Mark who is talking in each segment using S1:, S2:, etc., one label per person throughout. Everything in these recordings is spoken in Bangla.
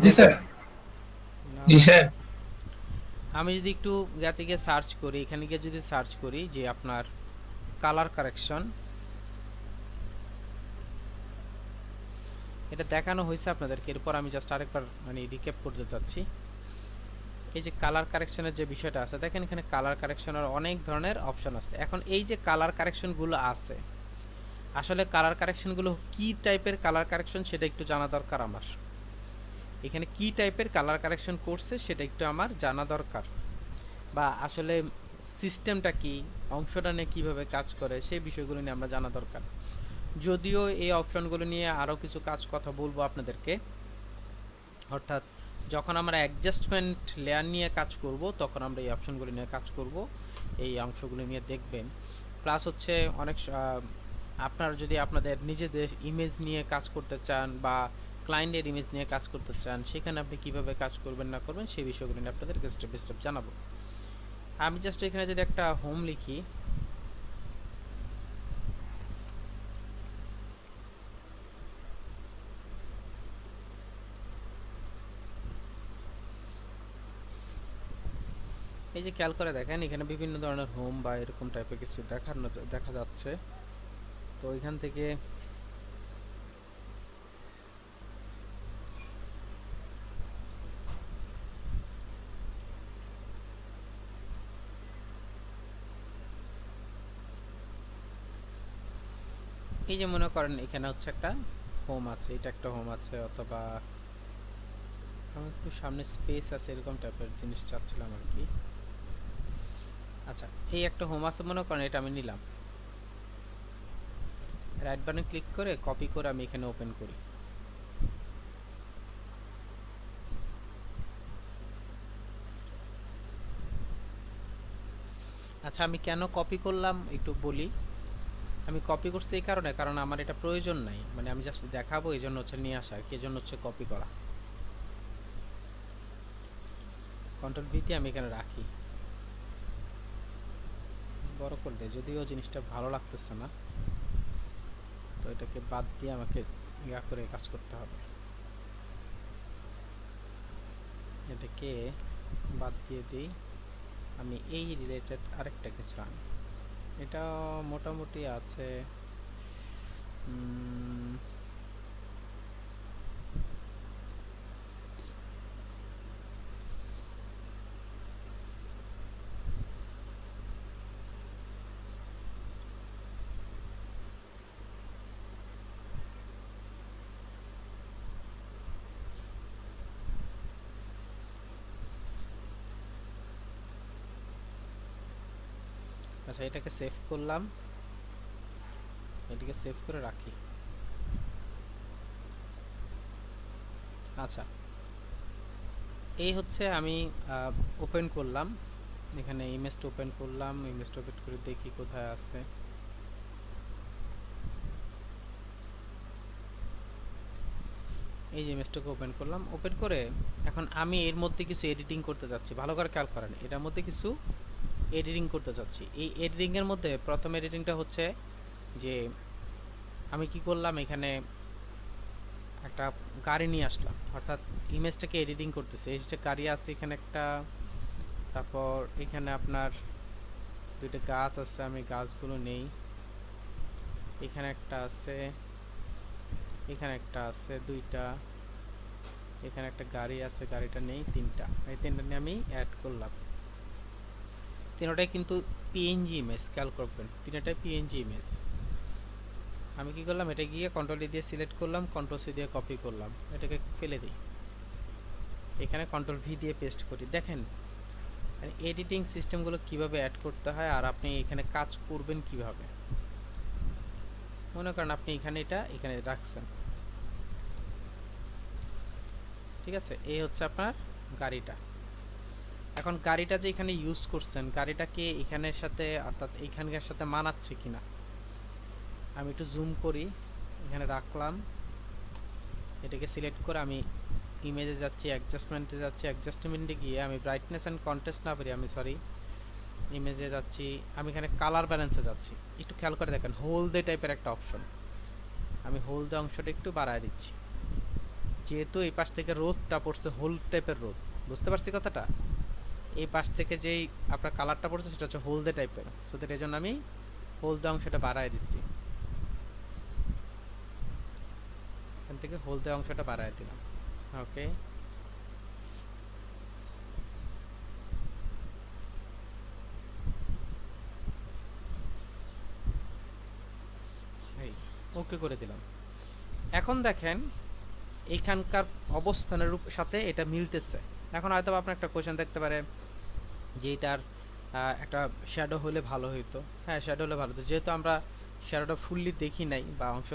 S1: জি স্যার।
S2: না
S1: জি
S2: না,
S1: স্যার।
S2: আমি যদি একটু ইয়াতে গিয়ে সার্চ করি, এখানে গিয়ে যদি সার্চ করি যে আপনার কালার কারেকশন, এটা দেখানো হয়েছে আপনাদেরকে। এরপর আমি জাস্ট আরেকবার মানে রিক্যাপ করতে চাচ্ছি। এই যে কালার কারেকশনের যে বিষয়টা আছে, দেখেন এখানে কালার কারেকশনের অনেক ধরনের অপশন আছে। এখন এই যে কালার কারেকশনগুলো আছে, আসলে কালার কারেকশনগুলো কি টাইপের কালার কারেকশন সেটা একটু জানা দরকার আমার। এখানে কি টাইপের কালার কারেকশন করছে সেটা একটু আমার জানা দরকার, বা আসলে সিস্টেমটা কি, অংশটা নিয়ে কীভাবে কাজ করে সেই বিষয়গুলো নিয়ে আমরা জানা দরকার। যদিও এই অপশনগুলো নিয়ে আরও কিছু কথা বলবো আপনাদেরকে, অর্থাৎ যখন আমরা অ্যাডজাস্টমেন্ট লেয়ার নিয়ে কাজ করব তখন আমরা এই অপশনগুলো নিয়ে কাজ করব, এই অংশগুলো নিয়ে দেখবেন। প্লাস হচ্ছে অনেক আপনারা যদি আপনাদের নিজেদের ইমেজ নিয়ে কাজ করতে চান বা ক্লায়েন্টের ইমেজ নিয়ে কাজ করতে চান, সেখানে আপনি কিভাবে কাজ করবেন না করবেন সেই বিষয়গুলো নিয়ে আপনাদেরকে স্টেপ বাই স্টেপ জানাবো। আমি জাস্ট এখানে যদি একটা হোম লিখি, এই যে খেয়াল করে দেখেন এখানে বিভিন্ন ধরনের হোম বা এরকম টাইপের কিছু দেখা যাচ্ছে। তো এখান থেকে এই যে মনে করেন এখানে হচ্ছে একটা হোম আছে, এটা একটা হোম আছে, অথবা আমার একটু সামনে স্পেস আছে এরকম টাইপের জিনিস চাচ্ছিলাম আর কি। আচ্ছা, এই একটা হোম আছে মনে করেন, এটা আমি নিলাম, রাইট বাটনে ক্লিক করে কপি করে আমি এখানে ওপেন করি। আচ্ছা, আমি কেন কপি করলাম একটু বলি। আমি কপি করছি এই কারণে, কারণ আমার এটা প্রয়োজন নাই, মানে আমি জাস্ট দেখাবো এই জন্য হচ্ছে নিয়ে আসা আর কি, এই জন্য হচ্ছে কপি করা। কন্ট্রোল ভি দিয়ে আমি এখানে রাখি, বড় করে দেয়, যদিও জিনিসটা ভালো লাগতেছে না, তো এটাকে বাদ দিয়ে আমাকে ইয়া করে কাজ করতে হবে। এটাকে বাদ দিয়ে দিই, আমি এই রিলেটেড আরেকটা কিছু আনি। এটা মোটামুটি আছে। আচ্ছা, এটাকে সেভ করলাম, এটাকে সেভ করে রাখি। আচ্ছা, এই হচ্ছে আমি ওপেন করলাম, এখানে ইমেজটা ওপেন করলাম, ইমেজটা ওপেন করে দেখি কোথায় আছে। এই যে ইমেজটাকে ওপেন করলাম, ওপেন করে এখন আমি এর মধ্যে কিছু এডিটিং করতে যাচ্ছি। ভালো করে খেয়াল করেন, এটার মধ্যে কিছু এডিটিং করতে চাচ্ছি। এই এডিটিংয়ের মধ্যে প্রথম এডিটিংটা হচ্ছে যে আমি কি করলাম, এখানে একটা গাড়ি নিয়ে আসলাম, অর্থাৎ ইমেজটাকে এডিটিং করতেছে। এই যে গাড়ি আছে এখানে একটা, তারপর এখানে আপনার দুইটা গাছ আছে, আমি গাছগুলো নেই। এখানে একটা আছে, এখানে একটা আছে, দুইটা। এখানে একটা গাড়ি আছে, গাড়িটা নেই, তিনটা। এই তিনটা নিয়ে আমি অ্যাড করলাম। তিনটাই কিন্তু পিএনজি ইমেজ, খেয়াল করবেন তিনটাই পিএনজি ইমেজ। আমি কি করলাম, এটা গিয়ে কন্ট্রোল দিয়ে সিলেক্ট করলাম, কন্ট্রোল সি দিয়ে কপি করলাম, এটাকে ফেলে দিই, এখানে কন্ট্রোল ভি দিয়ে পেস্ট করি। দেখেন এডিটিং সিস্টেমগুলো কিভাবে অ্যাড করতে হয় আর আপনি এখানে কাজ করবেন কিভাবে। মনে করেন আপনি এখানে এটা এখানে রাখছেন, ঠিক আছে, এই হচ্ছে আপনার গাড়িটা। এখন গাড়িটা যে এখানে ইউজ করছেন, গাড়িটাকে এখানের সাথে অর্থাৎ এইখানকার সাথে মানাচ্ছে কিনা, আমি একটু জুম করি, এখানে রাখলাম, এটাকে সিলেক্ট করে আমি ইমেজে যাচ্ছি, অ্যাডজাস্টমেন্টে যাচ্ছি, অ্যাডজাস্টমেন্টে গিয়ে আমি ব্রাইটনেস অ্যান্ড কন্ট্রাস্ট না পারি, আমি সরি ইমেজে যাচ্ছি, আমি এখানে কালার ব্যালেন্সে যাচ্ছি। একটু খেয়াল করে দেখেন হোল দে টাইপের একটা অপশন, আমি হোল দে অংশটা একটু বাড়ায় দিচ্ছি, যেহেতু এই পাশ থেকে রোদটা পড়ছে হোল টাইপের রোদ, বুঝতে পারছি কথাটা? এই পাশ থেকে যেই আপনার কালারটা পড়ছে সেটা হচ্ছে হলদে টাইপের, সো দ্যাট এই জন্য আমি হলদে অংশটা বাড়ায় দিচ্ছি, এখান থেকে হলদে অংশটা বাড়ায় দিলাম। ওকে, এই ওকে করে দিলাম। এখন দেখেন এইখানকার অবস্থানের সাথে এটা মিলতেছে। এখন হয়তো আপনার একটা কোয়েশ্চেন দেখতে পারে যে এটার একটা শ্যাডো হলে ভালো হইতো। হ্যাঁ, শ্যাডো হলে ভালো হতো, যেহেতু আমরা শ্যাডোটা ফুললি দেখি নাই বা অংশ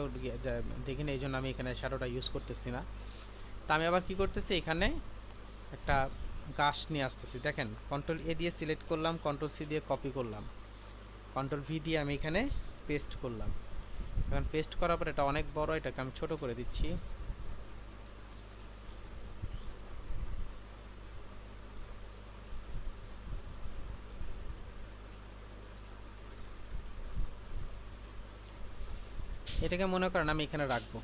S2: দেখি নাই, এই জন্য আমি এখানে শ্যাডোটা ইউজ করতেছি না। তা আমি আবার কি করতেছি, এখানে একটা গাছ নিয়ে আসতেছি। দেখেন কন্ট্রোল এ দিয়ে সিলেক্ট করলাম, কন্ট্রোল সি দিয়ে কপি করলাম, কন্ট্রোল ভি দিয়ে আমি এখানে পেস্ট করলাম। এখন পেস্ট করার পর এটা অনেক বড়, এটাকে আমি ছোট করে দিচ্ছি। এটাকে মনে করেন আমি এখানে রাখবো,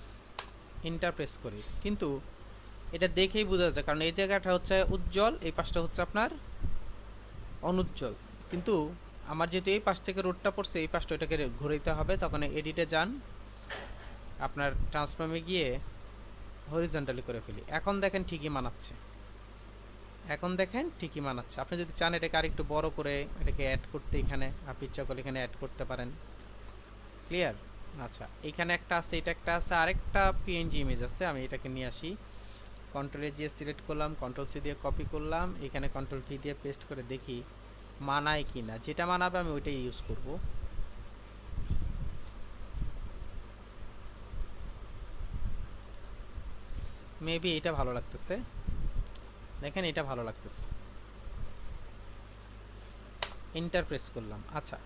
S2: এন্টার প্রেস করি, কিন্তু এটা দেখেই বোঝা যাচ্ছে, কারণ এই জায়গাটা হচ্ছে উজ্জ্বল, এই পাশটা হচ্ছে আপনার অনুজ্জ্বল। কিন্তু আমার যেহেতু এই পাশ থেকে রোডটা পড়ছে, এই পাশটা এটাকে ঘুরাইতে হবে, তখন এডিটে যান, আপনার ট্রান্সফর্মে গিয়ে হরিজন্টালি করে ফেলি। এখন দেখেন ঠিকই মানাচ্ছে, এখন দেখেন ঠিকই মানাচ্ছে। আপনি যদি চান এটাকে আরেকটু বড় করে এটাকে অ্যাড করতে, এখানে আপনি ইচ্ছা করলে এখানে অ্যাড করতে পারেন। ক্লিয়ার? আচ্ছা, এখানে একটা আছে, এটা একটা আছে, আরেকটা পিএনজি ইমেজ আছে, আমি এটাকে নিয়ে আসি। কন্ট্রোল এ দিয়ে সিলেক্ট করলাম, কন্ট্রোল সি দিয়ে কপি করলাম, এখানে কন্ট্রোল ভি দিয়ে পেস্ট করে দেখি মানায় কি না। যেটা মানাবে আমি ওইটাই ইউজ করব। মেবি এটা ভালো লাগতেছে, দেখেন এটা ভালো লাগতেছে। এন্টার প্রেস করলাম। আচ্ছা,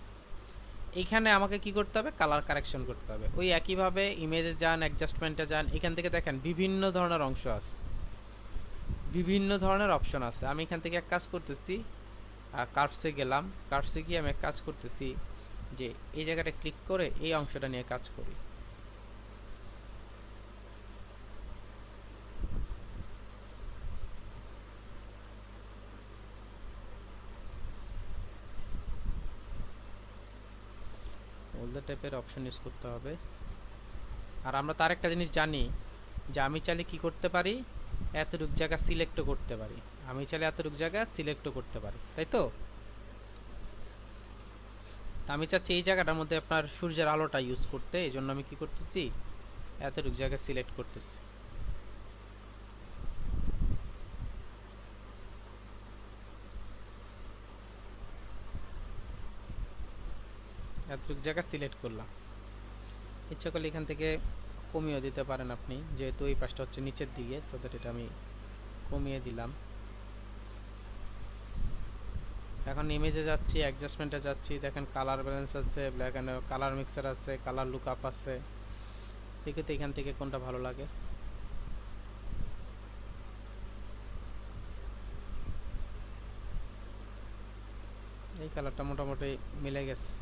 S2: এইখানে আমাকে কি করতে হবে, কালার কারেকশন করতে হবে। ওই একইভাবে ইমেজে যান, অ্যাডজাস্টমেন্টে যান, এখান থেকে দেখেন বিভিন্ন ধরনের অংশ আছে, বিভিন্ন ধরনের অপশন আছে। আমি এখান থেকে এক কাজ করতেছি, কার্ভসে গেলাম, কার্ভসে গিয়ে আমি এক কাজ করতেছি যে এই জায়গাটা ক্লিক করে এই অংশটা নিয়ে কাজ করি। ওল্ড টাইপের অপশন ইউজ করতে হবে। আর আমরা তার একটা জিনিস জানি যে আমি চাইলে কি করতে পারি, এতটুক জায়গা সিলেক্টও করতে পারি, আমি চাইলে এতটুক জায়গা সিলেক্টও করতে পারি, তাই তো? আমি চাচ্ছি এই জায়গাটার মধ্যে আপনার সূর্যের আলোটা ইউজ করতে, এই জন্য আমি কি করতেছি, এতটুক জায়গা সিলেক্ট করতেছি। এতটুক জায়গা সিলেক্ট করলাম। ইচ্ছা করলে এখান থেকে কমিয়েও দিতে পারেন আপনি, যেহেতু এই পাশটা হচ্ছে নিচের দিকে, সো দ্যাট এটা আমি কমিয়ে দিলাম। এখন ইমেজে যাচ্ছি, অ্যাডজাস্টমেন্টে যাচ্ছি, দেখেন কালার ব্যালেন্স আছে, ব্ল্যাক অ্যান্ড কালার মিক্সার আছে, কালার লুকআপ আছে। দেখে তো এখান থেকে কোনটা ভালো লাগে। এই কালারটা মোটামুটি মিলে গেছে।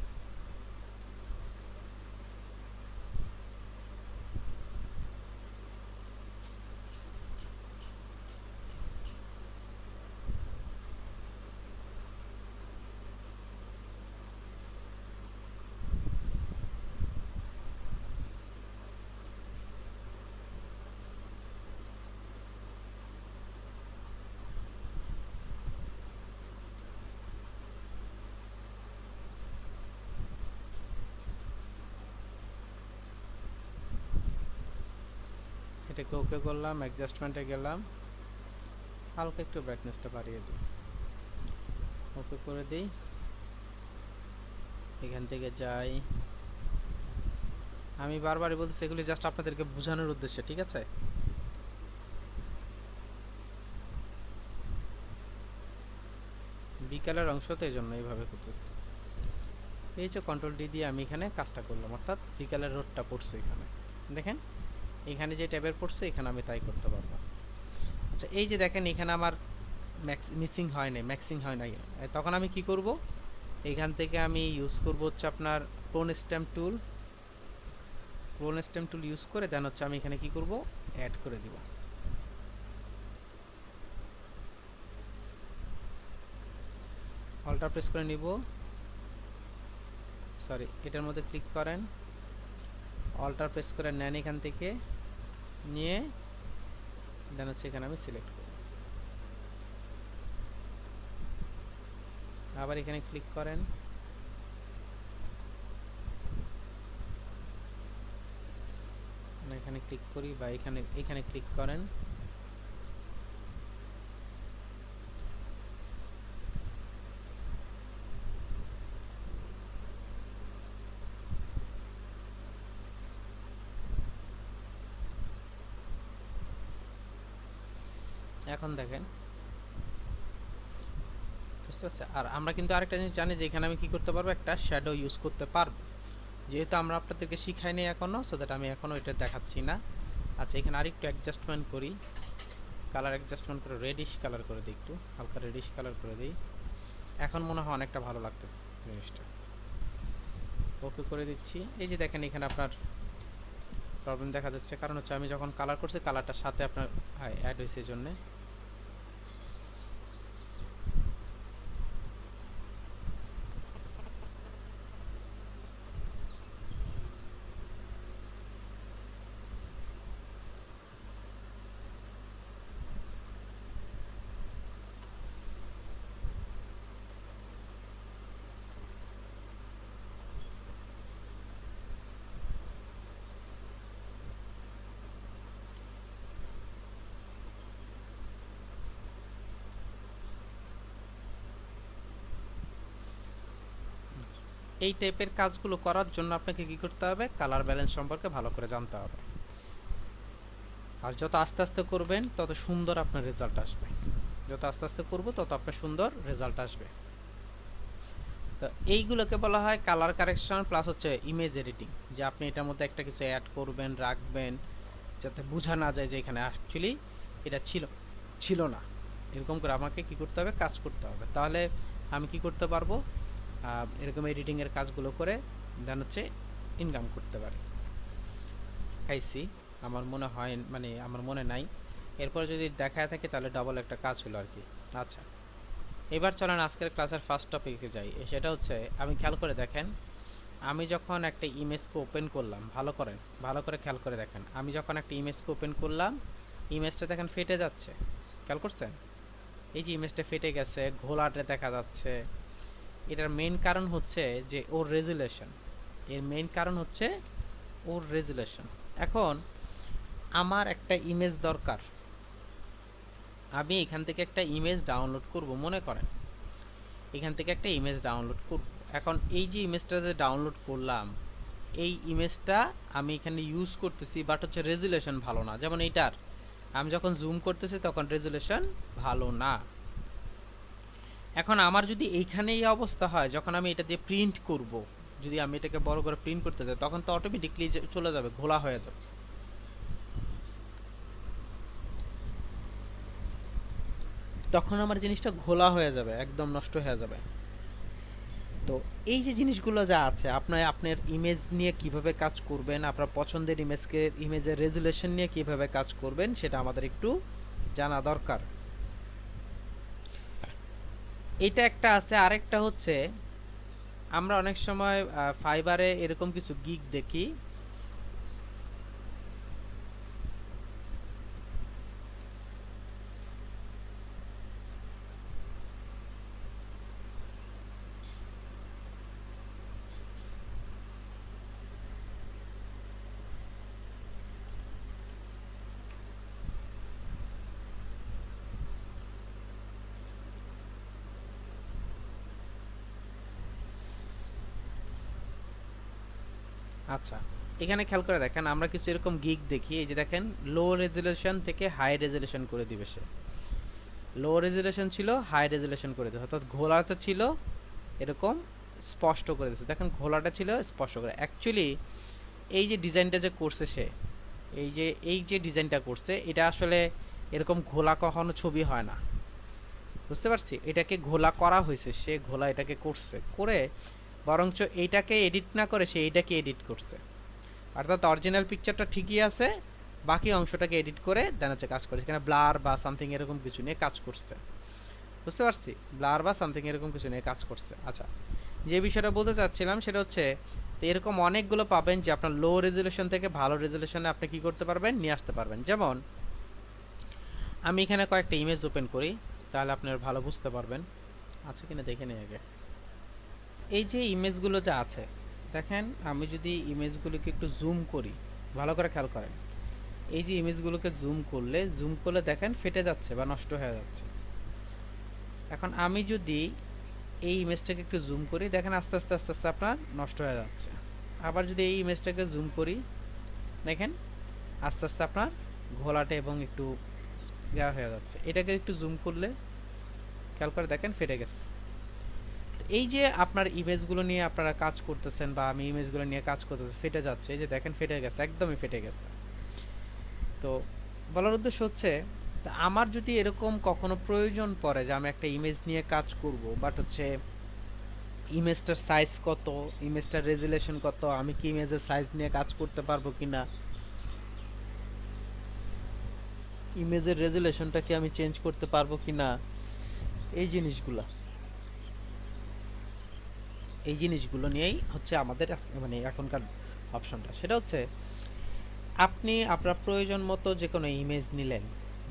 S2: এটাকে ওকে করলাম, অ্যাডজাস্টমেন্টে গেলাম, হালকা একটু ব্রাইটনেসটা বাড়িয়ে দিই, ওকে করে দিই। এখান থেকে যাই, আমি বারবারই বলতেছি এগুলি জাস্ট আপনাদেরকে বোঝানোর উদ্দেশ্যে, ঠিক আছে? বিকালের অংশ তো এই জন্য এইভাবে করতেছি। এই যে কন্ট্রোল ডি দিয়ে আমি এখানে কাজটা করলাম, অর্থাৎ বিকালের রোডটা পড়ছে এখানে, দেখেন এখানে যে ট্যাবের পড়ছে এখানে আমি তাই করতে পারবো। আচ্ছা, এই যে দেখেন এখানে আমার মিসিং হয় নাই, ম্যাক্সিং হয় নাই, তখন আমি কি করব, এখান থেকে আমি ইউজ করব হচ্ছে আপনার ক্লোন স্ট্যাম্প টুল। ক্লোন স্ট্যাম্প টুল ইউজ করে দেন হচ্ছে আমি এখানে কি করব, অ্যাড করে দিব। অল্টার প্রেস করে নিব, সরি এটার মধ্যে ক্লিক করেন, অল্টার প্রেস করে নেন, এখান থেকে নিয়ে দেন হচ্ছে এখানে আমি সিলেক্ট করব, আবার এখানে ক্লিক করেন, এখানে ক্লিক করি বা এখানে ক্লিক করেন, এখন দেখেন বুঝতে পারছেন। আর আমরা কিন্তু আরেকটা জিনিস জানি যে এখানে আমি কি করতে পারবো, একটা শ্যাডো ইউজ করতে পারবো, যেহেতু আমরা আপনাদেরকে শিখাইনি এখনো, সো দ্যাট আমি এখনো এটা দেখাচ্ছি না। আচ্ছা এখানে আরেকটু অ্যাডজাস্টমেন্ট করি, কালার অ্যাডজাস্টমেন্ট করে রেডিশ কালার করে দিই, একটু হালকা রেডিশ কালার করে দিই, এখন মনে হয় অনেকটা ভালো লাগতেছে জিনিসটা। ওকে করে দিচ্ছি। এই যে দেখেন এখানে আপনার প্রবলেম দেখা যাচ্ছে, কারণ হচ্ছে আমি যখন কালার করছি কালারটার সাথে আপনার অ্যাড হয়েছে এই জন্যে। এই টাইপের কাজগুলো করার জন্য আপনাকে কি করতে হবে, কালার ব্যালেন্স সম্পর্কে ভালো করে জানতে হবে। আর যত আস্তে আস্তে করবেন তত সুন্দর আপনার রেজাল্ট আসবে, যত আস্তে আস্তে করব তত আপনার সুন্দর রেজাল্ট আসবে। তো এইগুলোকে বলা হয় কালার কারেকশন প্লাস হচ্ছে ইমেজ এডিটিং, যে আপনি এটার মধ্যে একটা কিছু অ্যাড করবেন, রাখবেন, যাতে বোঝা না যায় যে এখানে অ্যাকচুয়ালি এটা ছিল না। এরকম করে আমাকে কি করতে হবে, কাজ করতে হবে, তাহলে আমি কি করতে পারবো, এরকম এডিটিংয়ের কাজগুলো করে দেন হচ্ছে ইনকাম করতে পারি। খাইছি আমার মনে হয়, মানে আমার মনে নাই, এরপর যদি দেখায় থাকে তাহলে ডাবল একটা কাজ হলো আর কি। আচ্ছা এবার চলেন আজকের ক্লাসের ফার্স্ট টপিকে যাই, সেটা হচ্ছে আমি খেয়াল করে দেখেন, আমি যখন একটা ইমেজকে ওপেন করলাম, ভালো করে খেয়াল করে দেখেন, আমি যখন একটা ইমেজকে ওপেন করলাম, ইমেজটা দেখেন ফেটে যাচ্ছে, খেয়াল করছেন? এই যে ইমেজটা ফেটে গেছে, ঘোলাটে দেখা যাচ্ছে, এটার মেইন কারণ হচ্ছে যে ওর রেজুলেশন, এর মেইন কারণ হচ্ছে ওর রেজুলেশন। এখন আমার একটা ইমেজ দরকার, আমি এখান থেকে একটা ইমেজ ডাউনলোড করব, মনে করেন এখান থেকে একটা ইমেজ ডাউনলোড করব। এখন এই যে ইমেজটা যে ডাউনলোড করলাম, এই ইমেজটা আমি এখানে ইউজ করতেছি, বাট হচ্ছে রেজুলেশন ভালো না, যেমন এইটার আমি যখন জুম করতেছি তখন রেজুলেশন ভালো না। এখন আমার যদি এইখানে এই অবস্থা হয়, যখন আমি এটা দিয়ে প্রিন্ট করব, যদি আমি এটাকে বড় করে প্রিন্ট করতে যাই, তখন তো অটোমেটিকলি চলে যাবে, ঘোলা হয়ে যাবে, তখন আমার জিনিসটা ঘোলা হয়ে যাবে, একদম নষ্ট হয়ে যাবে। তো এই যে জিনিসগুলো যা আছে, আপনার ইমেজ নিয়ে কিভাবে কাজ করবেন, আপনার পছন্দের ইমেজের রেজুলেশন নিয়ে কিভাবে কাজ করবেন, সেটা আমাদের একটু জানা দরকার। এটা একটা আছে, আরেকটা হচ্ছে আমরা অনেক সময় ফাইবারে এরকম কিছু গিগ দেখি, আচ্ছা এখানে খেয়াল করে দেখেন, আমরা কিছু এরকম গিগ দেখি, এই যে দেখেন লো রেজুলেশন থেকে হাই রেজুলেশন করে দিবে সে, লো রেজুলেশন ছিল হাই রেজুলেশন করে দিবে, অর্থাৎ ঘোলাটা ছিল এরকম স্পষ্ট করে দিচ্ছে, দেখেন ঘোলাটা ছিল স্পষ্ট করে। অ্যাকচুয়ালি এই যে ডিজাইনটা যে করছে সে, এই যে ডিজাইনটা করছে, এটা আসলে এরকম ঘোলা কখনো ছবি হয় না, বুঝতে পারছি, এটাকে ঘোলা করা হয়েছে, সে ঘোলা এটাকে করছে, করে বরঞ্চ এইটাকে এডিট না করে সে এইটাকে এডিট করছে, অর্থাৎ অরিজিনাল পিকচারটা ঠিকই আছে, বাকি অংশটাকে এডিট করে দেন হচ্ছে কাজ করে, এখানে ব্লার বা সামথিং এরকম কিছু নিয়ে কাজ করছে। বুঝতে পারছি? ব্লার বা সামথিং এরকম কিছু নিয়ে কাজ করছে। আচ্ছা, যে বিষয়টা বলতে চাচ্ছিলাম সেটা হচ্ছে, তো এরকম অনেকগুলো পাবেন যে আপনার লো রেজুলেশন থেকে ভালো রেজুলেশনে আপনি কি করতে পারবেন, নিয়ে আসতে পারবেন। যেমন আমি এখানে কয়েকটা ইমেজ ওপেন করি, তাহলে আপনারা ভালো বুঝতে পারবেন। আচ্ছা কিনা দেখে নিই আগে। এই যে ইমেজগুলো যা আছে, দেখেন আমি যদি ইমেজগুলোকে একটু জুম করি, ভালো করে খেয়াল করেন, এই যে ইমেজগুলোকে জুম করলে দেখেন ফেটে যাচ্ছে বা নষ্ট হয়ে যাচ্ছে। এখন আমি যদি এই ইমেজটাকে একটু জুম করি, দেখেন আস্তে আস্তে আস্তে আস্তে আপনার নষ্ট হয়ে যাচ্ছে। আবার যদি এই ইমেজটাকে জুম করি, দেখেন আস্তে আস্তে আপনার ঘোলাটে এবং একটু ইয়া হয়ে যাচ্ছে। এটাকে একটু জুম করলে খেয়াল করে দেখেন ফেটে গেছে। এই যে আপনার ইমেজগুলো নিয়ে আপনারা কাজ করতেছেন বা আমি ইমেজগুলো নিয়ে কাজ করতেছি, ফেটে যাচ্ছে, এই যে দেখেন ফেটে গেছে, একদমই ফেটে গেছে। তো বলার উদ্দেশ্য হচ্ছে, তা আমার যদি এরকম কখনো প্রয়োজন পড়ে যে আমি একটা ইমেজ নিয়ে কাজ করব, বাট হচ্ছে ইমেজটার সাইজ কত, ইমেজটার রেজুলেশন কত, আমি কি ইমেজের সাইজ নিয়ে কাজ করতে পারবো কিনা, ইমেজের রেজুলেশনটা কি আমি চেঞ্জ করতে পারবো কিনা, এই জিনিসগুলা এই জিনিসগুলো নিয়েই হচ্ছে আমাদের মানে এখনকার অপশনটা। সেটা হচ্ছে আপনি আপনার প্রয়োজন মতো যে কোনো ইমেজ নিলেন,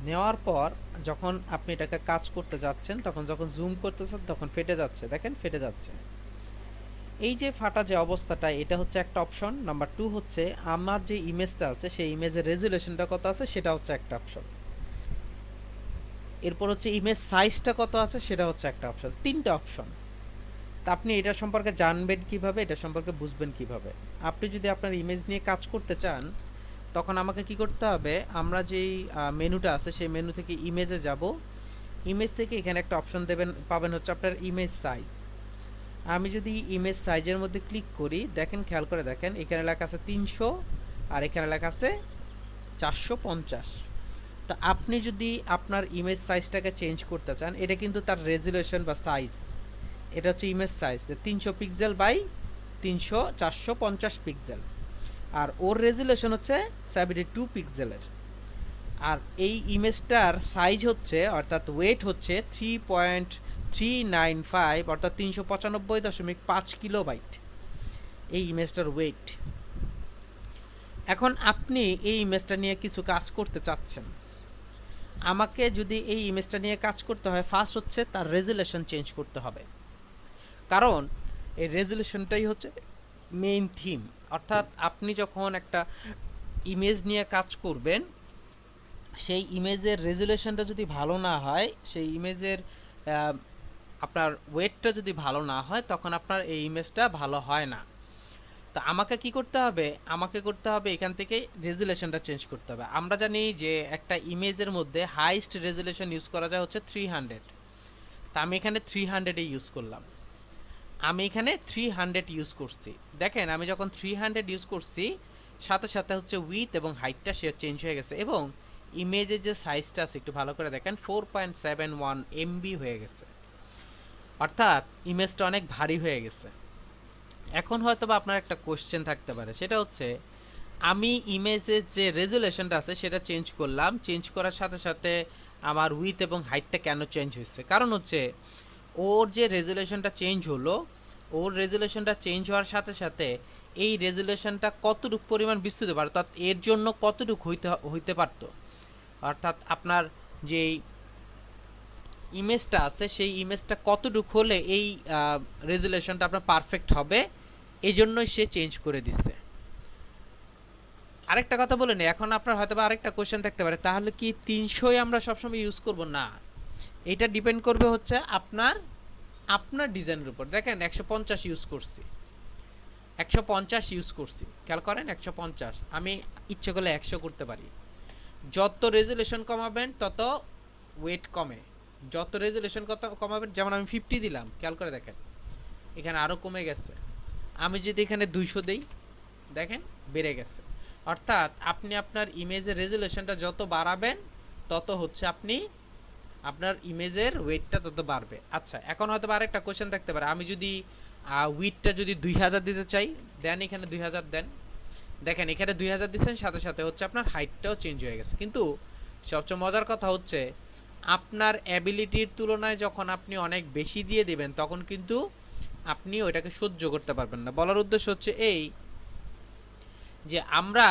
S2: নেওয়ার পর যখন আপনি এটাকে কাজ করতে যাচ্ছেন, তখন যখন জুম করতেছেন তখন ফেটে যাচ্ছে, দেখেন ফেটে যাচ্ছে। এই যে ফাটা যে অবস্থাটা, এটা হচ্ছে একটা অপশন। নাম্বার 2 হচ্ছে আমার যে ইমেজটা আছে সেই ইমেজের রেজুলেশনটা কত আছে সেটা হচ্ছে একটা অপশন। এরপর হচ্ছে ইমেজ সাইজটা কত আছে সেটা হচ্ছে একটা অপশন। তিনটা অপশন। তা আপনি এটা সম্পর্কে জানবেন কিভাবে, এটা সম্পর্কে বুঝবেন কিভাবে? আপনি যদি আপনার ইমেজ নিয়ে কাজ করতে চান, তখন আমাকে কি করতে হবে, আমরা যেই মেনুটা আছে সেই মেনু থেকে ইমেজে যাব। ইমেজ থেকে এখানে একটা অপশন পাবেন হচ্ছে আপনার ইমেজ সাইজ। আমি যদি ইমেজ সাইজের মধ্যে ক্লিক করি, দেখেন খেয়াল করে দেখেন এখানে লেখা আছে 300 আর এখানে লেখা আছে 450। তো আপনি যদি আপনার ইমেজ সাইজটাকে চেঞ্জ করতে চান, এটা কিন্তু তার রেজুলেশন বা সাইজ, এটা হচ্ছে image size 300 pixel by 450 pixel, আর ওর রেজুলেশন হচ্ছে 72 পিক্সেলের। আর এই ইমেজটার সাইজ হচ্ছে অর্থাৎ ওয়েট হচ্ছে 3.395 অর্থাৎ 395.5 কিলোবাইট এই ইমেজটার ওয়েট। এখন আপনি এই ইমেজটা নিয়ে কিছু কাজ করতে চাচ্ছেন, আমাকে যদি এই ইমেজটা নিয়ে কাজ করতে হয়, ফার্স্ট হচ্ছে তার রেজুলেশন চেঞ্জ করতে হবে, কারণ এই রেজুলেশনটাই হচ্ছে মেইন থিম। অর্থাৎ আপনি যখন একটা ইমেজ নিয়ে কাজ করবেন, সেই ইমেজের রেজুলেশনটা যদি ভালো না হয়, সেই ইমেজের আপনার ওয়েটটা যদি ভালো না হয়, তখন আপনার এই ইমেজটা ভালো হয় না। তো আমাকে কি করতে হবে, আমাকে করতে হবে এখান থেকে রেজুলেশনটা চেঞ্জ করতে হবে। আমরা জানি যে একটা ইমেজের মধ্যে হাইস্ট রেজুলেশন ইউজ করা যায় হচ্ছে 300। তা আমি এখানে 300 ইউজ করলাম, আমি এখানে 300 ইউজ করছি। দেখেন আমি যখন 300 ইউজ করছি, সাথে সাথে হচ্ছে উইথ এবং হাইটটা সে চেঞ্জ হয়ে গেছে, এবং ইমেজের যে সাইজটা আছে একটু ভালো করে দেখেন 4.71 এমবি হয়ে গেছে, অর্থাৎ ইমেজটা অনেক ভারী হয়ে গেছে। এখন হয়তো বা আপনার একটা কোশ্চেন থাকতে পারে, সেটা হচ্ছে আমি ইমেজের যে রেজুলেশনটা আছে সেটা চেঞ্জ করলাম, চেঞ্জ করার সাথে সাথে আমার উইথ এবং হাইটটা কেন চেঞ্জ হয়েছে? কারণ হচ্ছে ওর যে রেজুলেশনটা চেঞ্জ হলো, ওর রেজুলেশনটা চেঞ্জ হওয়ার সাথে সাথে এই রেজুলেশনটা কতটুকু পরিমাণ বিস্তৃত পারত, অর্থাৎ এর জন্য কতটুকু হইতে পারতো, অর্থাৎ আপনার যেই ইমেজটা আছে সেই ইমেজটা কতটুকু হলে এই রেজুলেশনটা আপনার পারফেক্ট হবে, এই জন্যই সে চেঞ্জ করে দিচ্ছে। আরেকটা কথা বলে নিই, এখন আপনার হয়তো বা আরেকটা কোশ্চেন থাকতে পারে, তাহলে কি 300ই আমরা সবসময় ইউজ করব? না, এটা ডিপেন্ড করবে হচ্ছে আপনার আপনার ডিজাইনের উপর। দেখেন 150 ইউজ করছি, 150 ইউজ করছি, খেয়াল করেন 150, আমি ইচ্ছে করলে 100 করতে পারি। যত রেজুলেশন কমাবেন তত ওয়েট কমে, যত রেজুলেশন কত কমাবেন, যেমন আমি 50 দিলাম, খেয়াল করে দেখেন এখানে আরও কমে গেছে। আমি যদি এখানে 200 দেই, দেখেন বেড়ে গেছে। অর্থাৎ আপনি আপনার ইমেজের রেজুলেশনটা যত বাড়াবেন, তত হচ্ছে আপনি আপনার ইমেজের ওয়েটটা তত বাড়বে। আচ্ছা, এখন হয়তো আরেকটা কোশ্চেন থাকতে পারে, আমি যদি উইথটা যদি 2000 দিতে চাই, দেন এখানে 2000 দেন। দেখেন এখানে 2000 দিচ্ছেন, সাথে সাথে হচ্ছে আপনার হাইটটাও চেঞ্জ হয়ে গেছে। কিন্তু সবচেয়ে মজার কথা হচ্ছে আপনার অ্যাবিলিটির তুলনায় যখন আপনি অনেক বেশি দিয়ে দিবেন তখন কিন্তু আপনি ওইটাকে সহ্য করতে পারবেন না। বলার উদ্দেশ্য হচ্ছে এই যে আমরা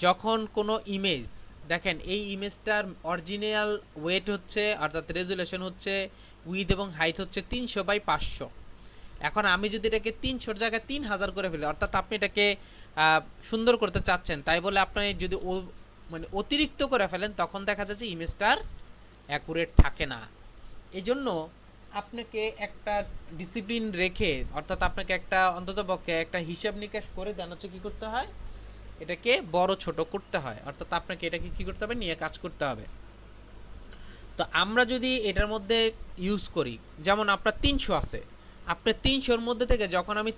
S2: যখন কোনো ইমেজ দেখেন, এই ইমেজটার অরিজিনাল ওয়েট হচ্ছে অর্থাৎ রেজুলেশন হচ্ছে উইথ এবং হাইট হচ্ছে 300/500। এখন আমি যদি এটাকে 300-র জায়গায় 3000 করে ফেলি, অর্থাৎ আপনি এটাকে সুন্দর করতে চাচ্ছেন, তাই বলে আপনি যদি মানে অতিরিক্ত করে ফেলেন তখন দেখা যাচ্ছে ইমেজটার অ্যাকুরেট থাকে না। এই জন্য আপনাকে একটা ডিসিপ্লিন রেখে, অর্থাৎ আপনাকে একটা অন্ততপক্ষে একটা হিসাব নিকাশ করে দেন হচ্ছে কী করতে হয়, এটাকে বড় ছোট করতে হয়, অর্থাৎ আপনাকে এটাকে কী করতে হবে, নিয়ে কাজ করতে হবে। তো আমরা যদি এটার মধ্যে ইউজ করি, যেমন আপনার 300 আছে, আপনার 300-র মধ্যে থেকে যখন আমি